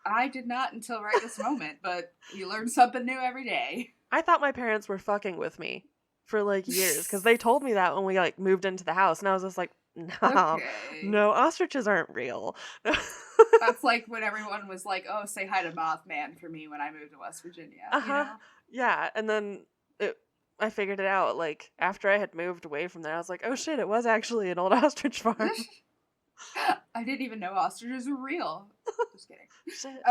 I did not until right this moment, but you learn something new every day. I thought my parents were fucking with me for like years because they told me that when we like moved into the house, and I was just like, no, Okay. no, ostriches aren't real. That's like when everyone was like, "Oh, say hi to Mothman" for me when I moved to West Virginia. You know? Yeah, and then I figured it out like after I had moved away from there. I was like, oh shit, it was actually an old ostrich farm. I didn't even know ostriches were real. Just kidding. Shit.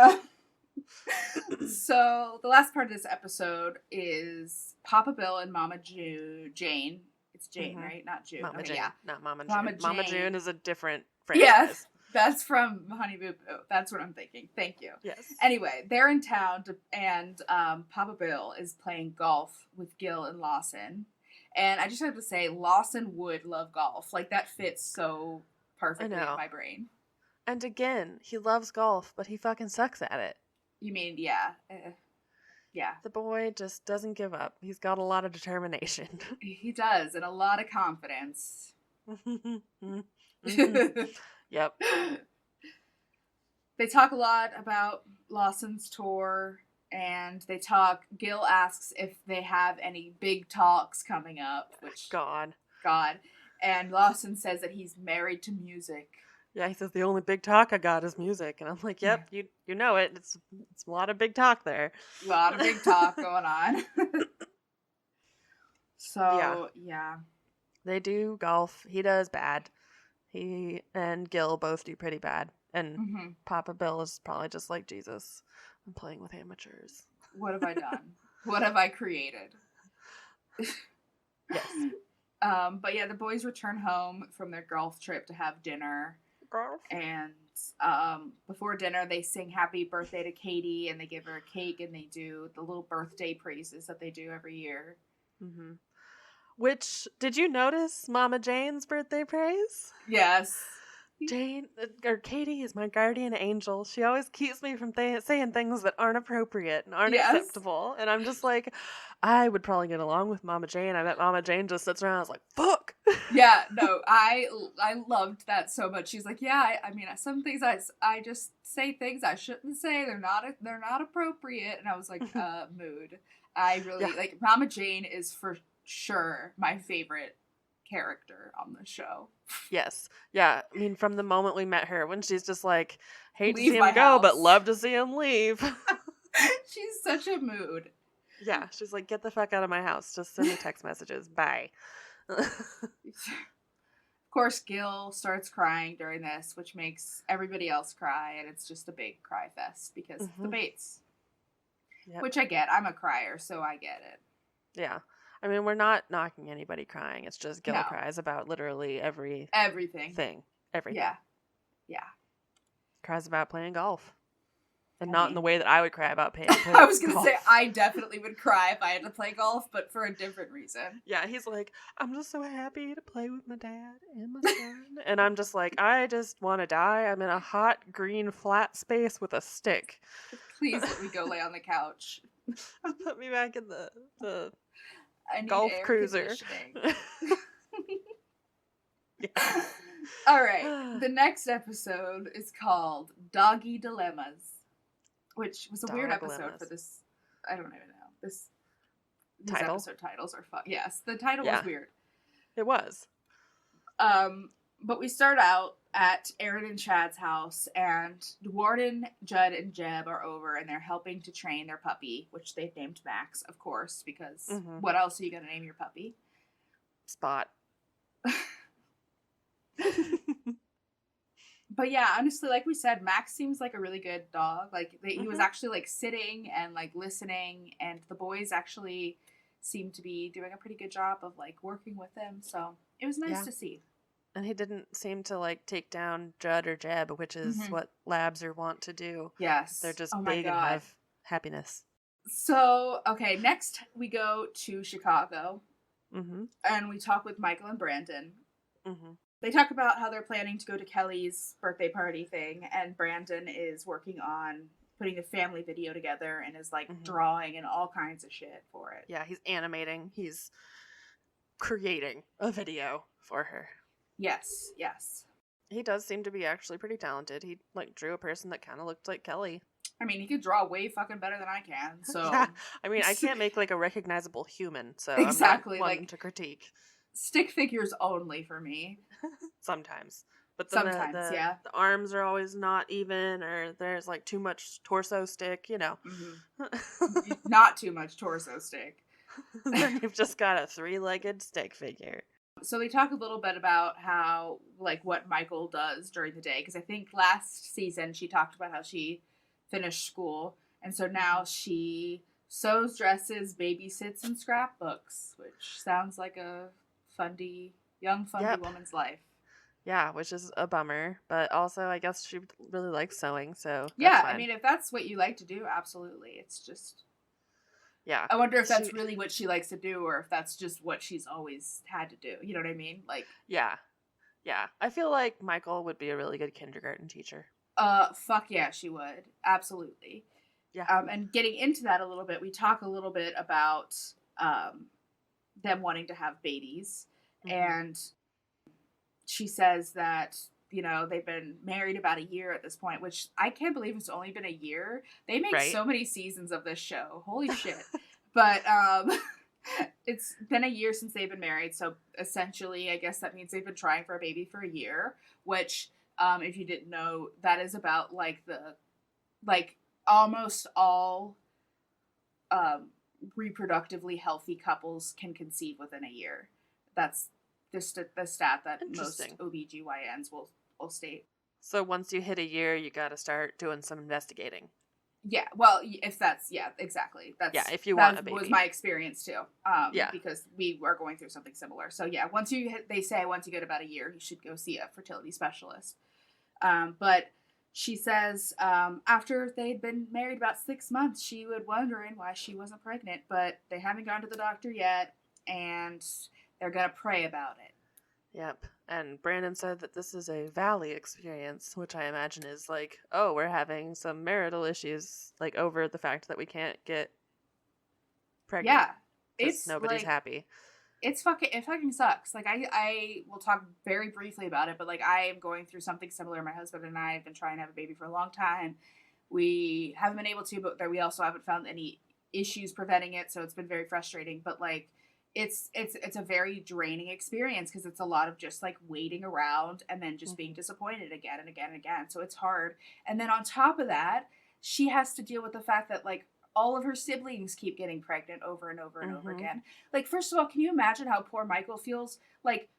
So the last part of this episode is Papa Bill and Mama Jane. It's Jane, right? Not June. Mama okay, Jane, yeah. not Mama June. Mama Mama Jane. June is a different franchise. Yes, that's from Honey Boo Boo. That's what I'm thinking. Thank you. Yes. Anyway, they're in town, and Papa Bill is playing golf with Gil and Lawson. And I just have to say, Lawson would love golf. Like, that fits so perfectly in my brain. And again, he loves golf, but he fucking sucks at it. You mean, yeah. Yeah. The boy just doesn't give up. He's got a lot of determination. He does, and a lot of confidence. Yep. They talk a lot about Lawson's tour, and Gil asks if they have any big talks coming up, which... God. And Lawson says that he's married to music. Yeah, he says the only big talk I got is music, and I'm like, yep, you know it. It's a lot of big talk there. A lot of big talk going on. So, yeah. They do golf. He does bad. He and Gil both do pretty bad. And Papa Bill is probably just like, Jesus, I'm playing with amateurs. What have I done? What have I created? Yes. But yeah, the boys return home from their golf trip to have dinner. And before dinner, they sing happy birthday to Katie, and they give her a cake, and they do the little birthday praises that they do every year. Mm-hmm. Which, did you notice Mama Jane's birthday praise? Yes. Katie is my guardian angel. She always keeps me from saying things that aren't appropriate and aren't acceptable. And I'm just like, I would probably get along with Mama Jane. I bet Mama Jane just sits around and is like, fuck. Yeah, no, I loved that so much. She's like, yeah, I mean, some things I just say things I shouldn't say. They're not appropriate. And I was like, mood. I really like Mama Jane is for sure my favorite character on the show. Yes. Yeah. I mean, from the moment we met her, when she's just like, hate leave to see him go, house. but love to see him leave. She's such a mood. Yeah. She's like, get the fuck out of my house. Just send me text messages. Bye. Of course, Gil starts crying during this, which makes everybody else cry, and it's just a big cry fest because of the Bates. Yep. Which I get. I'm a crier, so I get it. Yeah. I mean, we're not knocking anybody crying. It's just Gil cries about literally everything. Everything. Yeah. Yeah. Cries about playing golf. And not in the way that I would cry about playing I was going to say, I definitely would cry if I had to play golf, but for a different reason. Yeah, he's like, I'm just so happy to play with my dad and my son. And I'm just like, I just want to die. I'm in a hot, green, flat space with a stick. Please let me go lay on the couch. Put me back in the golf cruiser. Yeah. All right. The next episode is called Doggie Dilemmas, which was a weird episode for this. I don't even know. These episode titles are fun. Yes, the title was weird. It was. But we start out at Aaron and Chad's house, and Warden, Judd, and Jeb are over, and they're helping to train their puppy, which they've named Max, of course, because what else are you going to name your puppy? Spot. But yeah, honestly, like we said, Max seems like a really good dog. Like, he was actually, like, sitting and, like, listening, and the boys actually seem to be doing a pretty good job of, like, working with him, so it was nice to see. And he didn't seem to, like, take down Judd or Jeb, which is what labs are wont to do. Yes. They're just big and have happiness. So, okay, next we go to Chicago. And we talk with Michael and Brandon. They talk about how they're planning to go to Kelly's birthday party thing, and Brandon is working on putting a family video together and is, like, drawing and all kinds of shit for it. Yeah, he's animating. He's creating a video for her. Yes, yes. He does seem to be actually pretty talented. He like drew a person that kind of looked like Kelly. I mean, he could draw way fucking better than I can. Yeah, So I mean, I can't make like a recognizable human, so I'm not exactly, one like to critique. stick figures only for me. Sometimes, but then Sometimes, yeah. the arms are always not even, or there's like too much torso stick, you know. Not too much torso stick. Then you've just got a 3-legged stick figure. So they talk a little bit about how, like, what Michael does during the day, because I think last season she talked about how she finished school, and so now she sews dresses, babysits, and scrapbooks, which sounds like a young fundy woman's life. Yeah, which is a bummer, but also I guess she really likes sewing, so yeah, fine. I mean, if that's what you like to do, absolutely. It's just, yeah. I wonder if that's really what she likes to do, or if that's just what she's always had to do. You know what I mean? Like, yeah. I feel like Michael would be a really good kindergarten teacher. Fuck yeah, she would. Absolutely. Yeah. And getting into that a little bit, we talk a little bit about them wanting to have babies. And she says that, you know, they've been married about a year at this point, which I can't believe it's only been a year. They make so many seasons of this show. Holy shit. But it's been a year since they've been married. So essentially, I guess that means they've been trying for a baby for a year, which, if you didn't know, that is about almost all reproductively healthy couples can conceive within a year. That's the stat that most OBGYNs will state. So once you hit a year, you got to start doing some investigating. Yeah, well, if that's, yeah, exactly. That's, if you want a baby. That was my experience too. Yeah. Because we are going through something similar. So yeah, they say once you get about a year, you should go see a fertility specialist. But she says after they'd been married about 6 months, she was wondering why she wasn't pregnant, but they haven't gone to the doctor yet, and they're going to pray about it. Yep. And Brandon said that this is a valley experience, which I imagine is like, oh, we're having some marital issues, like over the fact that we can't get pregnant. Yeah. It's nobody's happy. It fucking sucks. Like, I will talk very briefly about it, but like, I am going through something similar. My husband and I have been trying to have a baby for a long time. We haven't been able to, but we also haven't found any issues preventing it. So it's been very frustrating, but like, it's a very draining experience because it's a lot of just like waiting around and then just being disappointed again and again and again. So it's hard. And then on top of that, she has to deal with the fact that like all of her siblings keep getting pregnant over and over and over again. Like, first of all, can you imagine how poor Michael feels? Like,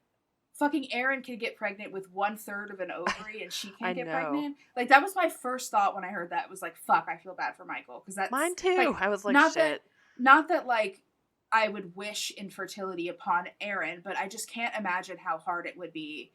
fucking Erin can get pregnant with 1/3 of an ovary and she can't get pregnant. Like, that was my first thought when I heard that. It was like, fuck, I feel bad for Michael. Because that's mine too. Like, I was like, shit. Not that like I would wish infertility upon Erin, but I just can't imagine how hard it would be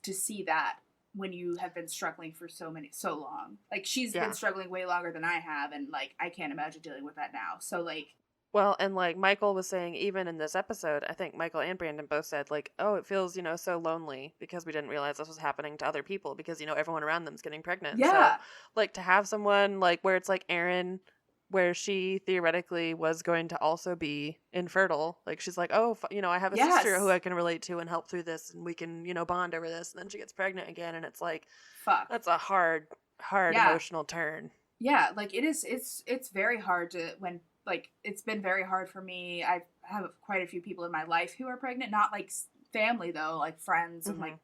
to see that when you have been struggling for so long. Like, she's been struggling way longer than I have, and like I can't imagine dealing with that now. So like, well, and like Michael was saying, even in this episode, I think Michael and Brandon both said like, oh, it feels, so lonely because we didn't realize this was happening to other people because everyone around them's getting pregnant. Yeah. So like to have someone like where it's like Erin, where she theoretically was going to also be infertile. Like, she's like, oh, I have a sister who I can relate to and help through this, and we can, bond over this. And then she gets pregnant again, and it's like, fuck. That's a hard emotional turn. Yeah, like, it is, it's very hard to, when, like, it's been very hard for me. I have quite a few people in my life who are pregnant, not, like, family, though, like, friends, and, like,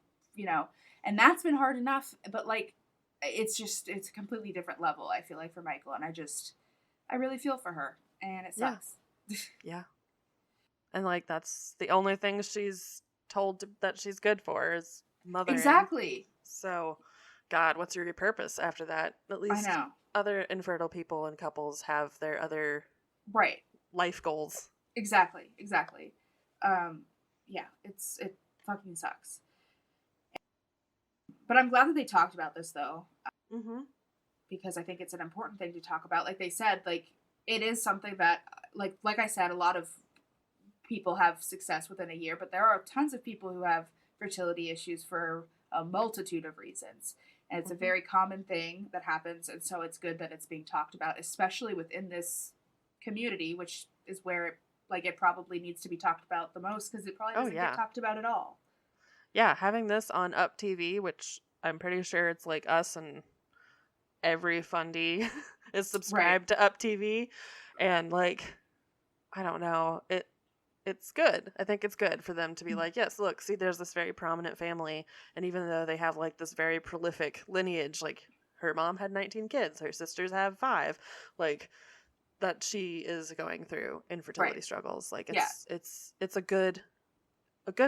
and that's been hard enough, but, like, it's a completely different level, I feel like, for Michael, and I really feel for her, and it sucks. Yeah. And, like, that's the only thing she's told that she's good for is mothering. Exactly. So, God, what's your purpose after that? At least I know. Other infertile people and couples have their other life goals. Exactly. Yeah, it fucking sucks. But I'm glad that they talked about this, though. Because I think it's an important thing to talk about. Like they said, like, it is something that, like I said, a lot of people have success within a year, but there are tons of people who have fertility issues for a multitude of reasons. And it's a very common thing that happens, and so it's good that it's being talked about, especially within this community, which is where it probably needs to be talked about the most, because it probably doesn't get talked about at all. Yeah, having this on Up TV, which I'm pretty sure it's like us and every fundie is Right. subscribed to Up TV, and like I don't know, it's good. I think it's good for them to be like, yes, look, see, there's this very prominent family, and even though they have like this very prolific lineage, like her mom had 19 kids, her sisters have 5, like that she is going through infertility Right. struggles. Like Yeah. it's a good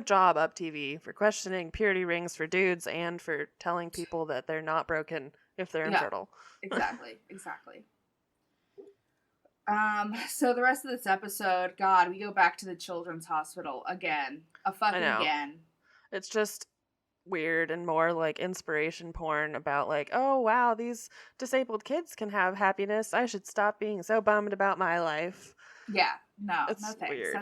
job Up TV for questioning purity rings for dudes and for telling people that they're not broken if they're Yeah. infertile. Exactly. Exactly. So the rest of this episode, God, we go back to the children's hospital again. I Fucking know. again. It's just weird and more like inspiration porn about like, oh wow, these disabled kids can have happiness. I should stop being so bummed about my life. Yeah, no It's thanks. weird.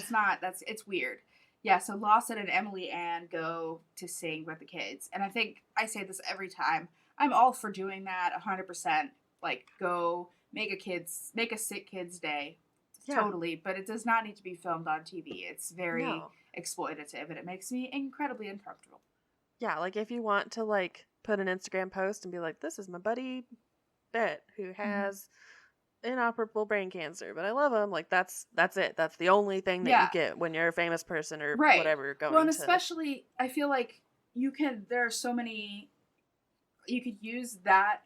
It's weird. Yeah, so Lawson and Emily Ann go to sing with the kids. And I think I say this every time. I'm all for doing that 100%. Like, go make a sick kids day. Yeah. Totally. But it does not need to be filmed on TV. It's very No. exploitative and it makes me incredibly uncomfortable. Yeah, like if you want to like put an Instagram post and be like, this is my buddy Bet who has inoperable brain cancer, but I love him. Like that's it. That's the only thing that Yeah. you get when you're a famous person or Right. whatever going Well, and to. especially, I feel like there are so many, you could use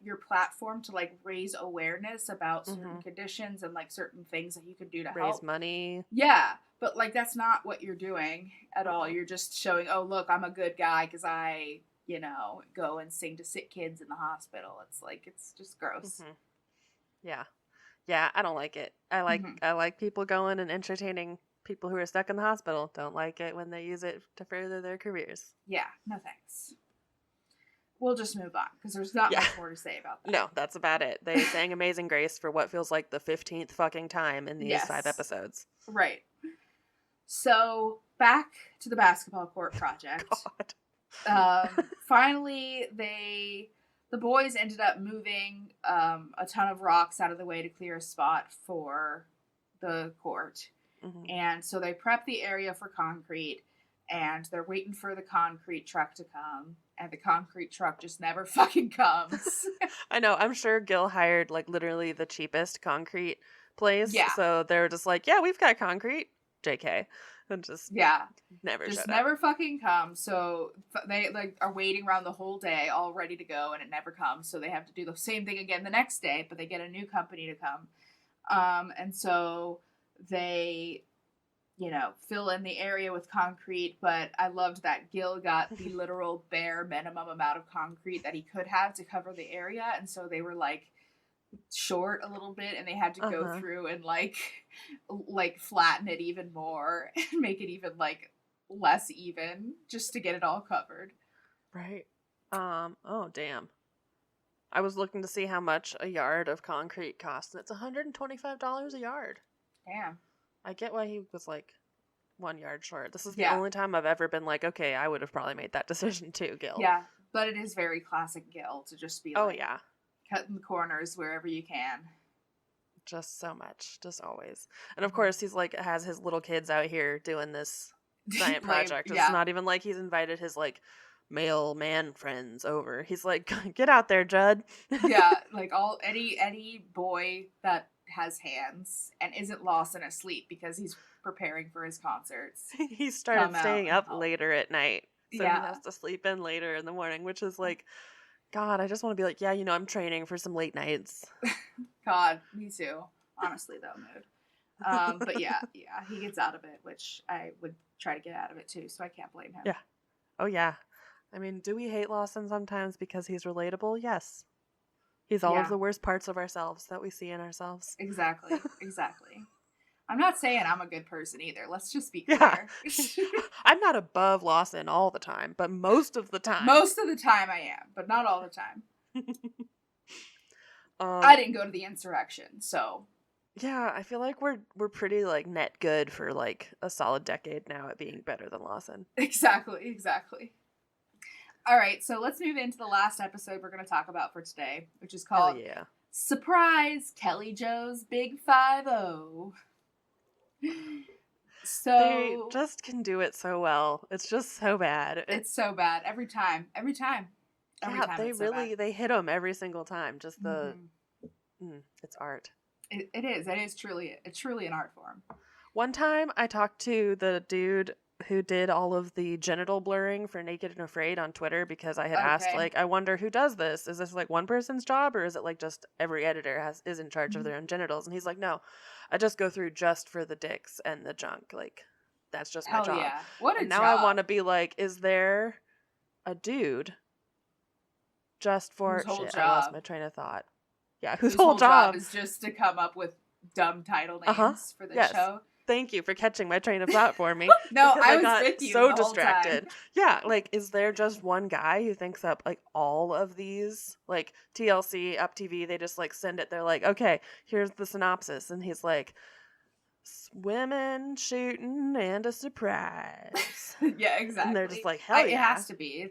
your platform to like raise awareness about certain conditions and like certain things that you could do to raise help. money. Yeah, but like that's not what you're doing at all. You're just showing, oh look, I'm a good guy because I, go and sing to sick kids in the hospital. It's like, it's just gross. Yeah, I don't like it. I like people going and entertaining people who are stuck in the hospital. Don't like it when they use it to further their careers. Yeah, no thanks. We'll just move on because there's not much more to say about that. No, that's about it. They sang Amazing Grace for what feels like the 15th fucking time in these 5 episodes. Right. So back to the basketball court project. God. Finally, the boys ended up moving a ton of rocks out of the way to clear a spot for the court. And so they prep the area for concrete, and they're waiting for the concrete truck to come, and the concrete truck just never fucking comes. I know. I'm sure Gil hired like literally the cheapest concrete place. Yeah. So they're just like, yeah, we've got concrete. JK. And just never fucking comes. So they like are waiting around the whole day, all ready to go, and it never comes. So they have to do the same thing again the next day, but they get a new company to come. And so they, fill in the area with concrete. But I loved that Gil got the literal bare minimum amount of concrete that he could have to cover the area, and so they were like short a little bit, and they had to go through and like flatten it even more and make it even like less even just to get it all covered. Right. Oh damn. I was looking to see how much a yard of concrete costs, and it's $125 a yard. Damn. I get why he was like 1 yard short. This is the only time I've ever been like, okay, I would have probably made that decision too, Gil. Yeah, but it is very classic Gil to just be like, cutting the corners wherever you can. Just so much, just always. And of course, he's like has his little kids out here doing this giant project. It's not even like he's invited his like male man friends over. He's like, get out there, Judd. Yeah, like any boy that has hands and isn't Lawson asleep because he's preparing for his concerts. He started staying up later at night, so he has to sleep in later in the morning, which is like, God, I just want to be like, yeah, I'm training for some late nights. God, me too. Honestly, though, mood. But yeah, he gets out of it, which I would try to get out of it too, so I can't blame him. Yeah. Oh yeah. I mean, do we hate Lawson sometimes because he's relatable? Yes. He's all of the worst parts of ourselves that we see in ourselves. Exactly. I'm not saying I'm a good person either. Let's just be clear. I'm not above Lawson all the time, but most of the time. Most of the time I am, but not all the time. I didn't go to the insurrection, so. Yeah, I feel like we're pretty like net good for like a solid decade now at being better than Lawson. Exactly. All right, so let's move into the last episode we're going to talk about for today, which is called Surprise Kelly Joe's Big 5-0. So they just can do it so well. It's just so bad. It's so bad every time. every Yeah, time they it's so bad. really they hit them every single time. Just Hmm. it's art. It is. It is truly an art form. One time I talked to the dude who did all of the genital blurring for Naked and Afraid on Twitter because I had asked, Okay. like, I wonder who does this. Is this like one person's job, or is it like just every editor is in charge of Mhm. their own genitals? And he's like, no, I just go through just for the dicks and the junk. Like, that's just my Hell job. yeah. What a And now I want job. to be like, is there a dude just Whose for whole shit? I lost job my train of thought. Yeah, whose whose whole whole job job? is just to come up with dumb title Uh huh. names for the Yes. show. Thank you for catching my train of thought for me No, because I I was got with you so the whole time. distracted. Yeah, like, is there just one guy who thinks up like all of these? Like TLC, Up TV, they just like send it. They're like, okay, here's the synopsis. And he's like, women shooting and a surprise. Yeah, And they're just exactly. like, hell It yeah. has to be.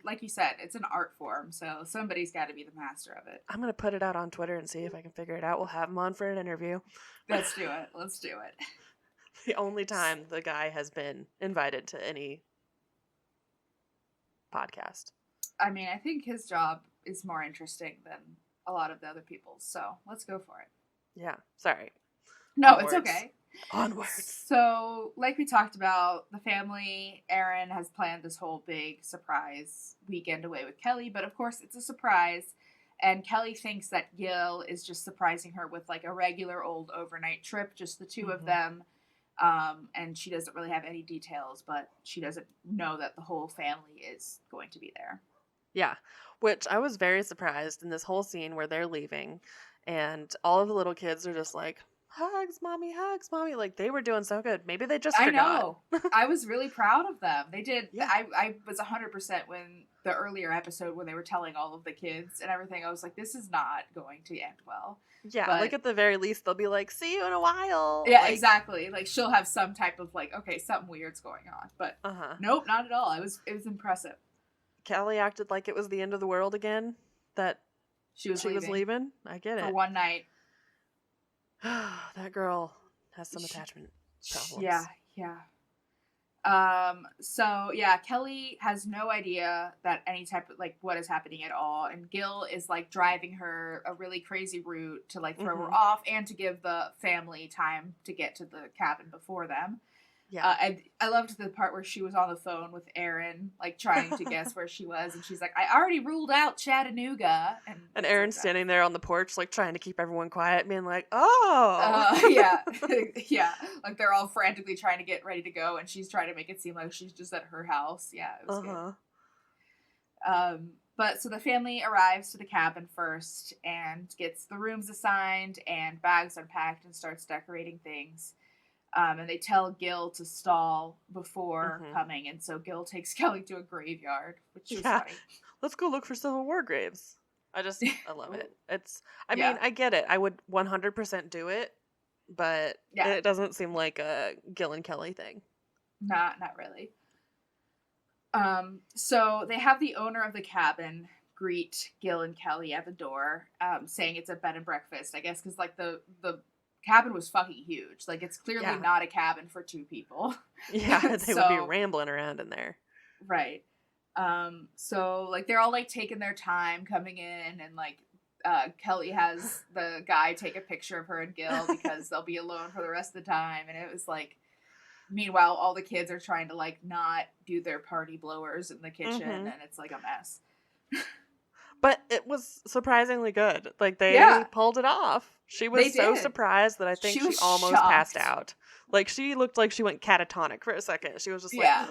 Like you said, it's an art form, so somebody's got to be the master of it. I'm going to put it out on Twitter and see if I can figure it out. We'll have him on for an interview. Let's do it. Let's do it. The only time the guy has been invited to any podcast. I mean, I think his job is more interesting than a lot of the other people's, so let's go for it. Yeah, sorry. No, Onwards. it's okay. Onwards. So, like we talked about, the family, Aaron has planned this whole big surprise weekend away with Kelly, but of course it's a surprise. And Kelly thinks that Gil is just surprising her with like a regular old overnight trip, just the 2 of them. And she doesn't really have any details, but she doesn't know that the whole family is going to be there. Yeah, which I was very surprised in this whole scene where they're leaving and all of the little kids are just like, hugs, mommy, like they were doing so good. Maybe they just forgot. I know. I was really proud of them. They did. Yeah. I was 100% when the earlier episode when they were telling all of the kids and everything, I was like, this is not going to end well. Yeah, But- like at the very least they'll be like, see you in a while. Yeah, like, exactly. Like she'll have some type of like, okay, something weird's going on. But nope, not at all. It was impressive. Kelly acted like it was the end of the world again, that she was leaving. I get it. For one night. That girl has some attachment problems. Yeah. So yeah, Kelly has no idea that any type of like what is happening at all, and Gil is like driving her a really crazy route to like throw her off and to give the family time to get to the cabin before them. Yeah. And I loved the part where she was on the phone with Aaron, like trying to guess where she was, and she's like, "I already ruled out Chattanooga." And Aaron's standing there on the porch, like trying to keep everyone quiet, being like, "Oh, yeah, yeah." Like they're all frantically trying to get ready to go, and she's trying to make it seem like she's just at her house. Yeah, it was good. But so the family arrives to the cabin first and gets the rooms assigned and bags unpacked and starts decorating things. And they tell Gil to stall before coming, and so Gil takes Kelly to a graveyard, which is funny. Let's go look for Civil War graves. I love it. I mean, I get it. I would 100% do it, but it doesn't seem like a Gil and Kelly thing. Not really. So they have the owner of the cabin greet Gil and Kelly at the door, saying it's a bed and breakfast, I guess, because like the cabin was fucking huge. Like, it's clearly not a cabin for 2 people. Yeah, they would be rambling around in there. Right. So, like, they're all, like, taking their time coming in, and, like, Kelly has the guy take a picture of her and Gil because they'll be alone for the rest of the time, and it was, like, meanwhile, all the kids are trying to, like, not do their party blowers in the kitchen, and it's, like, a mess. But it was surprisingly good. Like, they pulled it off. She was so surprised that I think she almost passed out. Like, she looked like she went catatonic for a second. She was just like...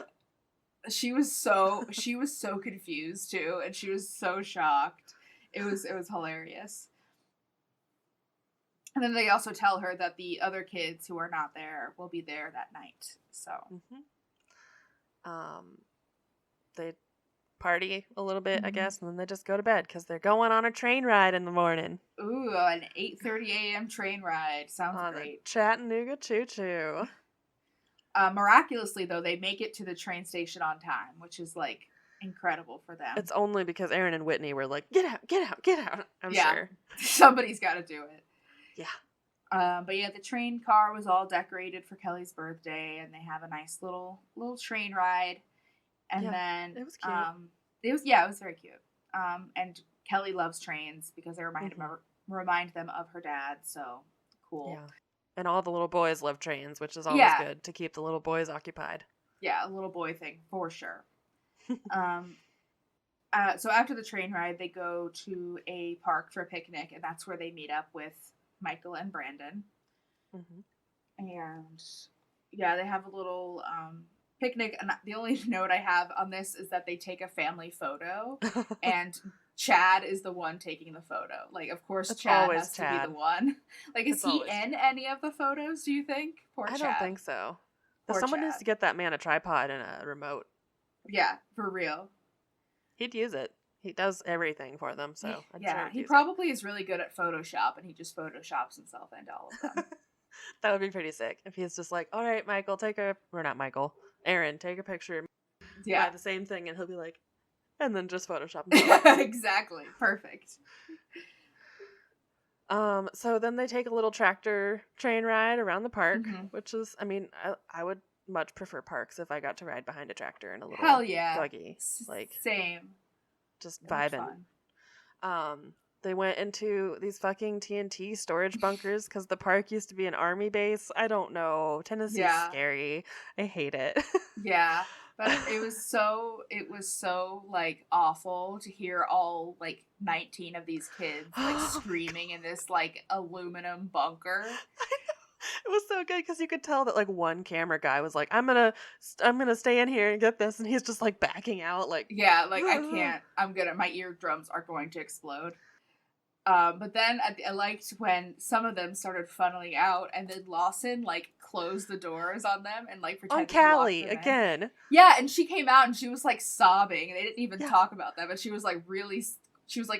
She was so confused, too, and she was so shocked. It was hilarious. And then they also tell her that the other kids who are not there will be there that night. So... They party a little bit, I guess, and then they just go to bed because they're going on a train ride in the morning. Ooh, an 8:30 a.m. train ride. Sounds great. Chattanooga choo-choo. Miraculously, though, they make it to the train station on time, which is, like, incredible for them. It's only because Aaron and Whitney were like, get out, I'm sure. Somebody's got to do it. Yeah. But yeah, the train car was all decorated for Kelly's birthday, and they have a nice little train ride. And then it was cute. it was very cute. And Kelly loves trains because they remind them of her dad. So cool. Yeah. And all the little boys love trains, which is always Yeah. good to keep the little boys occupied. Yeah, a little boy thing for sure. So after the train ride, they go to a park for a picnic, and that's where they meet up with Michael and Brandon. And yeah, they have a little picnic. And the only note I have on this is that they take a family photo, and Chad is the one taking the photo. Like, of course, It's Chad always has to Chad. be the one. Like, is It's he always in Chad. any of the photos, do you think? Poor Chad. I don't think so. Poor Someone Chad. needs to get that man a tripod and a remote. Yeah, for real. He'd use it. He does everything for them, so I'm yeah, sure he probably is really good at Photoshop, and he just Photoshops himself into all of them. That would be pretty sick if he's just like, all right, Michael, Aaron, take a picture. Yeah. Buy the same thing, and he'll be like, and then just Photoshop himself. Exactly. Perfect. So then they take a little tractor train ride around the park, which is, I mean, I would much prefer parks if I got to ride behind a tractor in a little buggy. Like, same. Just vibing. They went into these fucking TNT storage bunkers because the park used to be an army base. I don't know. Tennessee's scary. I hate it. Yeah. But it was so like awful to hear all like 19 of these kids like screaming in this like aluminum bunker. It was so good because you could tell that like one camera guy was like, I'm gonna stay in here and get this, and he's just like backing out like, yeah, like I can't, my eardrums are going to explode. But then I liked when some of them started funneling out, and then Lawson like closed the doors on them and like pretended on Callie again. Yeah, and she came out and she was like sobbing, and they didn't even talk about that, but she was like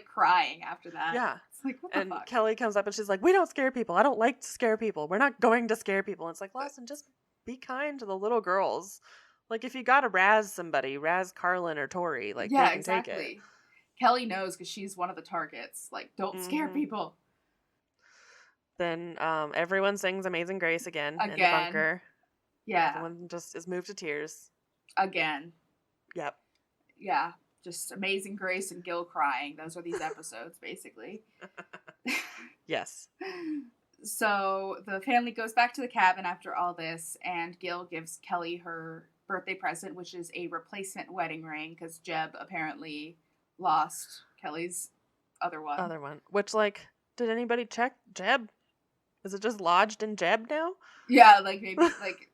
crying after that. Yeah. It's like, what the fuck? Kelly comes up and she's like, we don't scare people. I don't like to scare people. We're not going to scare people. And it's like, Lawson, just be kind to the little girls. Like, if you gotta razz somebody, razz Carlin or Tori. Like, yeah, they can exactly. take it. Kelly knows because she's one of the targets. Like, don't scare people. Then everyone sings Amazing Grace again in the bunker. Yeah. Everyone just is moved to tears. Again. Yep. Yeah. Just Amazing Grace and Gil crying. Those are these episodes, basically. Yes. So the family goes back to the cabin after all this, and Gil gives Kelly her birthday present, which is a replacement wedding ring, because Jeb apparently lost Kelly's other one. Which, like, did anybody check Jeb? Is it just lodged in Jeb now? Yeah, like, maybe, like,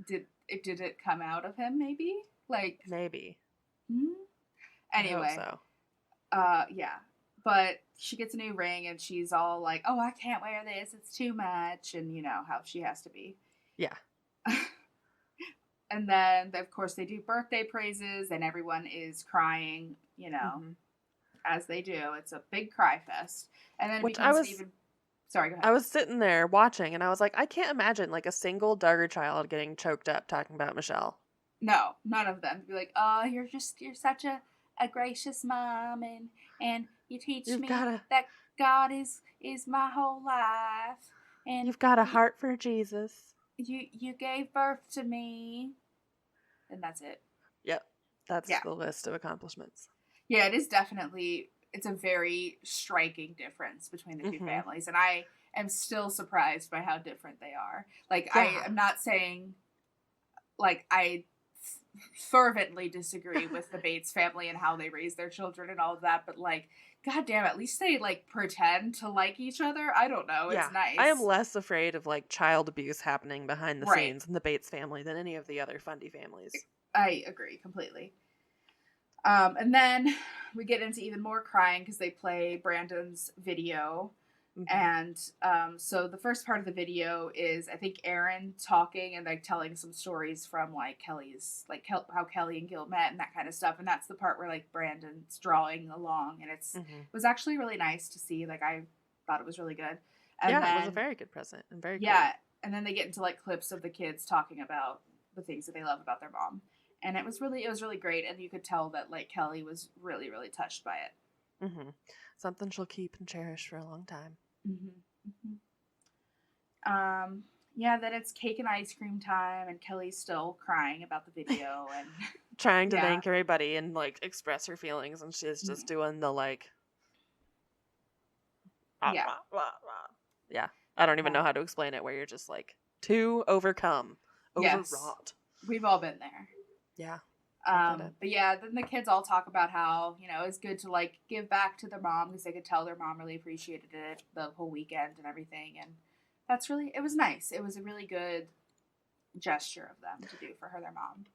did it come out of him, maybe? Like, maybe. Anyway. I hope so. Yeah. But she gets a new ring, and she's all like, oh, I can't wear this, it's too much, and you know how she has to be. Yeah. And then, of course, they do birthday praises, and everyone is crying, you know, as they do. It's a big cry fest. And then it becomes even... Sorry, go ahead. I was sitting there watching, and I was like, I can't imagine, like, a single Duggar child getting choked up talking about Michelle. No, none of them. Be like, oh, you're such a gracious mom, and you teach me that God is my whole life. And you've got a heart for Jesus. You gave birth to me. And that's it. Yep. That's the list of accomplishments. Yeah, it is definitely, it's a very striking difference between the two families. And I am still surprised by how different they are. Like, I am not saying, like, I fervently disagree with the Bates family and how they raise their children and all of that, but like, goddamn, at least they like pretend to like each other. I don't know. It's nice. I am less afraid of like child abuse happening behind the scenes in the Bates family than any of the other Fundy families. I agree completely. And then we get into even more crying because they play Brandon's video. And so the first part of the video is, I think, Aaron talking and like telling some stories from like Kelly's, like how Kelly and Gil met and that kind of stuff. And that's the part where like Brandon's drawing along, and it was actually really nice to see. Like, I thought it was really good. And then, it was a very good present and very cool. And then they get into like clips of the kids talking about the things that they love about their mom, and it was really great. And you could tell that like Kelly was really, really touched by it. Something she'll keep and cherish for a long time. Yeah, then it's cake and ice cream time, and Kelly's still crying about the video, and Trying to yeah. thank everybody and, like, express her feelings, and she's just doing the, like... Yeah. Yeah. I don't even know how to explain it, where you're just, like, too overcome. Yes. Overwrought. We've all been there. Yeah. But yeah, then the kids all talk about how, you know, it's good to, like, give back to their mom, because they could tell their mom really appreciated it the whole weekend and everything, and that's really, it was nice. It was a really good gesture of them to do for their mom.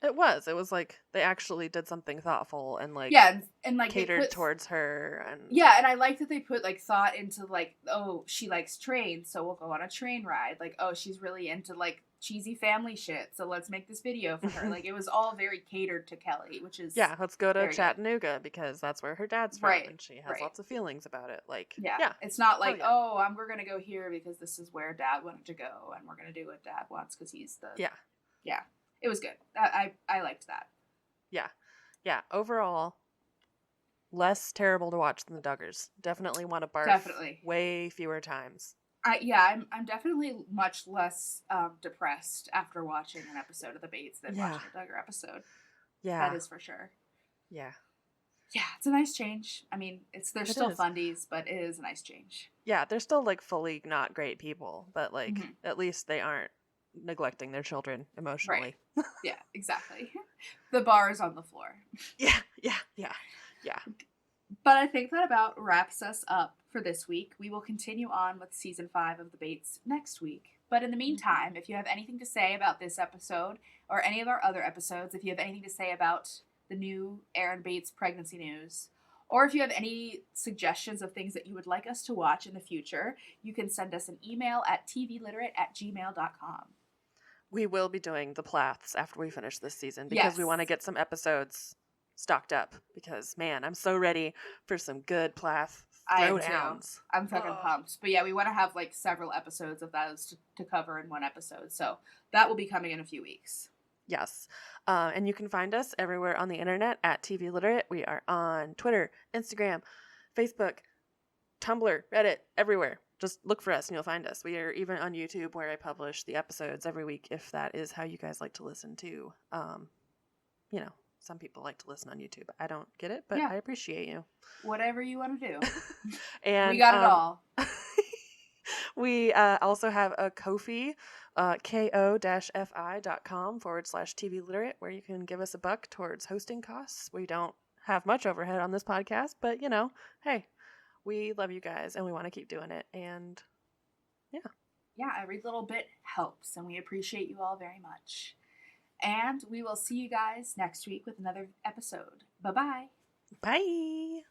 It was like they actually did something thoughtful and, like, yeah, and like catered towards her. And yeah, and I like that they put, like, thought into, like, oh, she likes trains, so we'll go on a train ride. Like, oh, she's really into, like, cheesy family shit, so let's make this video for her. Like, it was all very catered to Kelly, which is let's go to Chattanooga because that's where her dad's from, and she has lots of feelings about it. Like, it's not like, we're gonna go here because this is where Dad wanted to go, and we're gonna do what Dad wants because he's the yeah. It was good. I liked that. Yeah. Overall, less terrible to watch than the Duggars. Definitely want to barf. Definitely. Way fewer times. I'm definitely much less depressed after watching an episode of the Bates than watching a Duggar episode. Yeah. That is for sure. Yeah. Yeah, it's a nice change. I mean, they're still fundies, but it is a nice change. Yeah, they're still, like, fully not great people, but, like, at least they aren't neglecting their children emotionally. Right. Yeah, exactly. The bar is on the floor. Yeah. But I think that about wraps us up for this week. We will continue on with season 5 of The Bates next week. But in the meantime, if you have anything to say about this episode or any of our other episodes, if you have anything to say about the new Aaron Bates pregnancy news, or if you have any suggestions of things that you would like us to watch in the future, you can send us an email at tvliterate@gmail.com. We will be doing the Plaths after we finish this season because we want to get some episodes stocked up because, man, I'm so ready for some good Plath throwdowns. I'm fucking pumped. But yeah, we want to have, like, several episodes of those to cover in one episode. So that will be coming in a few weeks. Yes. And you can find us everywhere on the internet at TV Literate. We are on Twitter, Instagram, Facebook, Tumblr, Reddit, everywhere. Just look for us and you'll find us. We are even on YouTube where I publish the episodes every week if that is how you guys like to listen to. You know, some people like to listen on YouTube. I don't get it, but I appreciate you. Whatever you want to do. And we got it all. We also have a Ko-fi, ko-fi.com/TV Literate, where you can give us $1 towards hosting costs. We don't have much overhead on this podcast, but, you know, hey, we love you guys and we want to keep doing it. And yeah, every little bit helps, and we appreciate you all very much. And we will see you guys next week with another episode. Bye-bye. Bye.